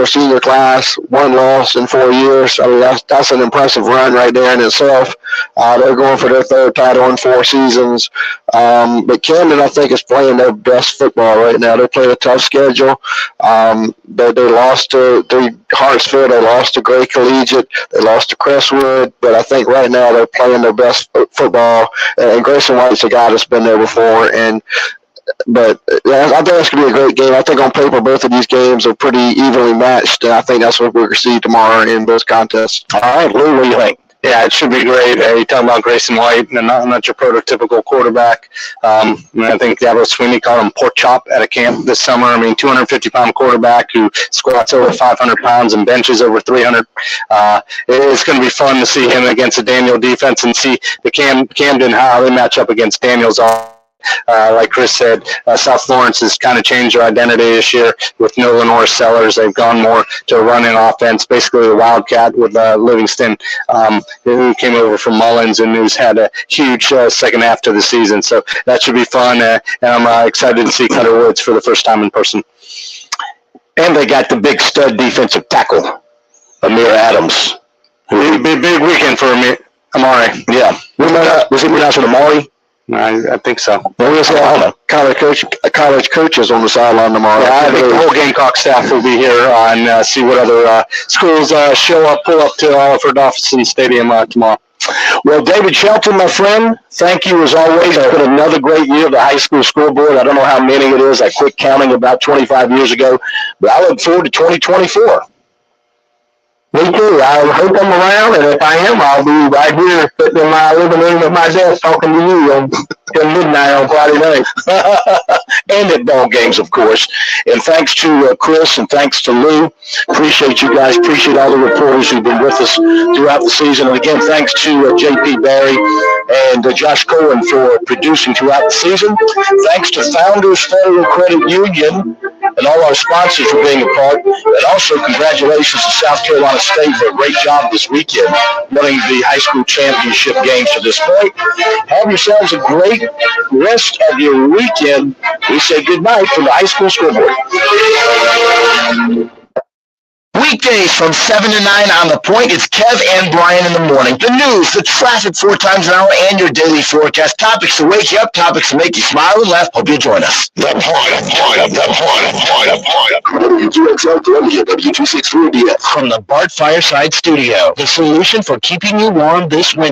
senior class, 1 loss in 4 years. I mean, that's an impressive run right there in itself. They're going for their 3rd title in 4 seasons. But Camden, I think, is playing their best football right now. They're playing a tough schedule. They lost to Hartsfield. They lost to Gray Collegiate. They lost to Crestwood. But I think right now they're playing their best football. And Grayson White's a guy that's been there before. But I think it's going to be a great game. I think on paper, both of these games are pretty evenly matched. And I think that's what we're going to see tomorrow in both contests. All right, Lou, what do you think? Yeah, it should be great. You're talking about Grayson White, and not your prototypical quarterback. I think Gabriel Sweeney called him pork chop at a camp this summer. 250-pound quarterback who squats over 500 pounds and benches over 300. It's going to be fun to see him against the Daniel defense and see the Camden, how they match up against Daniel's offense. Like Chris said, South Florence has kind of changed their identity this year with no Lenore Sellers. They've gone more to a running offense, basically a wildcat with Livingston, who came over from Mullins and who's had a huge second half to the season. So that should be fun, and I'm excited to see Cutter Woods for the first time in person. And they got the big stud defensive tackle, Amir Adams. Big weekend for Amari. Yeah. Was he pronounced Amari? I think so. College coaches on the sideline tomorrow. Yeah, I think the whole Gamecock staff will be here and see what other schools pull up to Oliver Dawson Stadium tomorrow. Well, David Shelton, my friend, thank you as always. It's been another great year of the high school scoreboard. I don't know how many it is. I quit counting about 25 years ago, but I look forward to 2024. Me too. I hope I'm around, and if I am, I'll be right here sitting in my living room at my desk talking to you until midnight on Friday night. And at ball games, of course. And thanks to Chris and thanks to Lou. Appreciate you guys. Appreciate all the reporters who've been with us throughout the season. And again, thanks to J.P. Barry and Josh Cohen for producing throughout the season. Thanks to Founders Federal Credit Union and all our sponsors for being a part. And also congratulations to South Carolina State for a great job this weekend winning the high school championship games to this point. Have yourselves a great rest of your weekend. We say good night from the high school scoreboard. Weekdays from 7 to 9 on The Point. It's Kev and Brian in the morning. The news, the traffic 4 times an hour, and your daily forecast. Topics to wake you up, topics to make you smile and laugh. Hope you'll join us. The Point. W2XL W264DF. From the Bart Fireside Studio. The solution for keeping you warm this winter.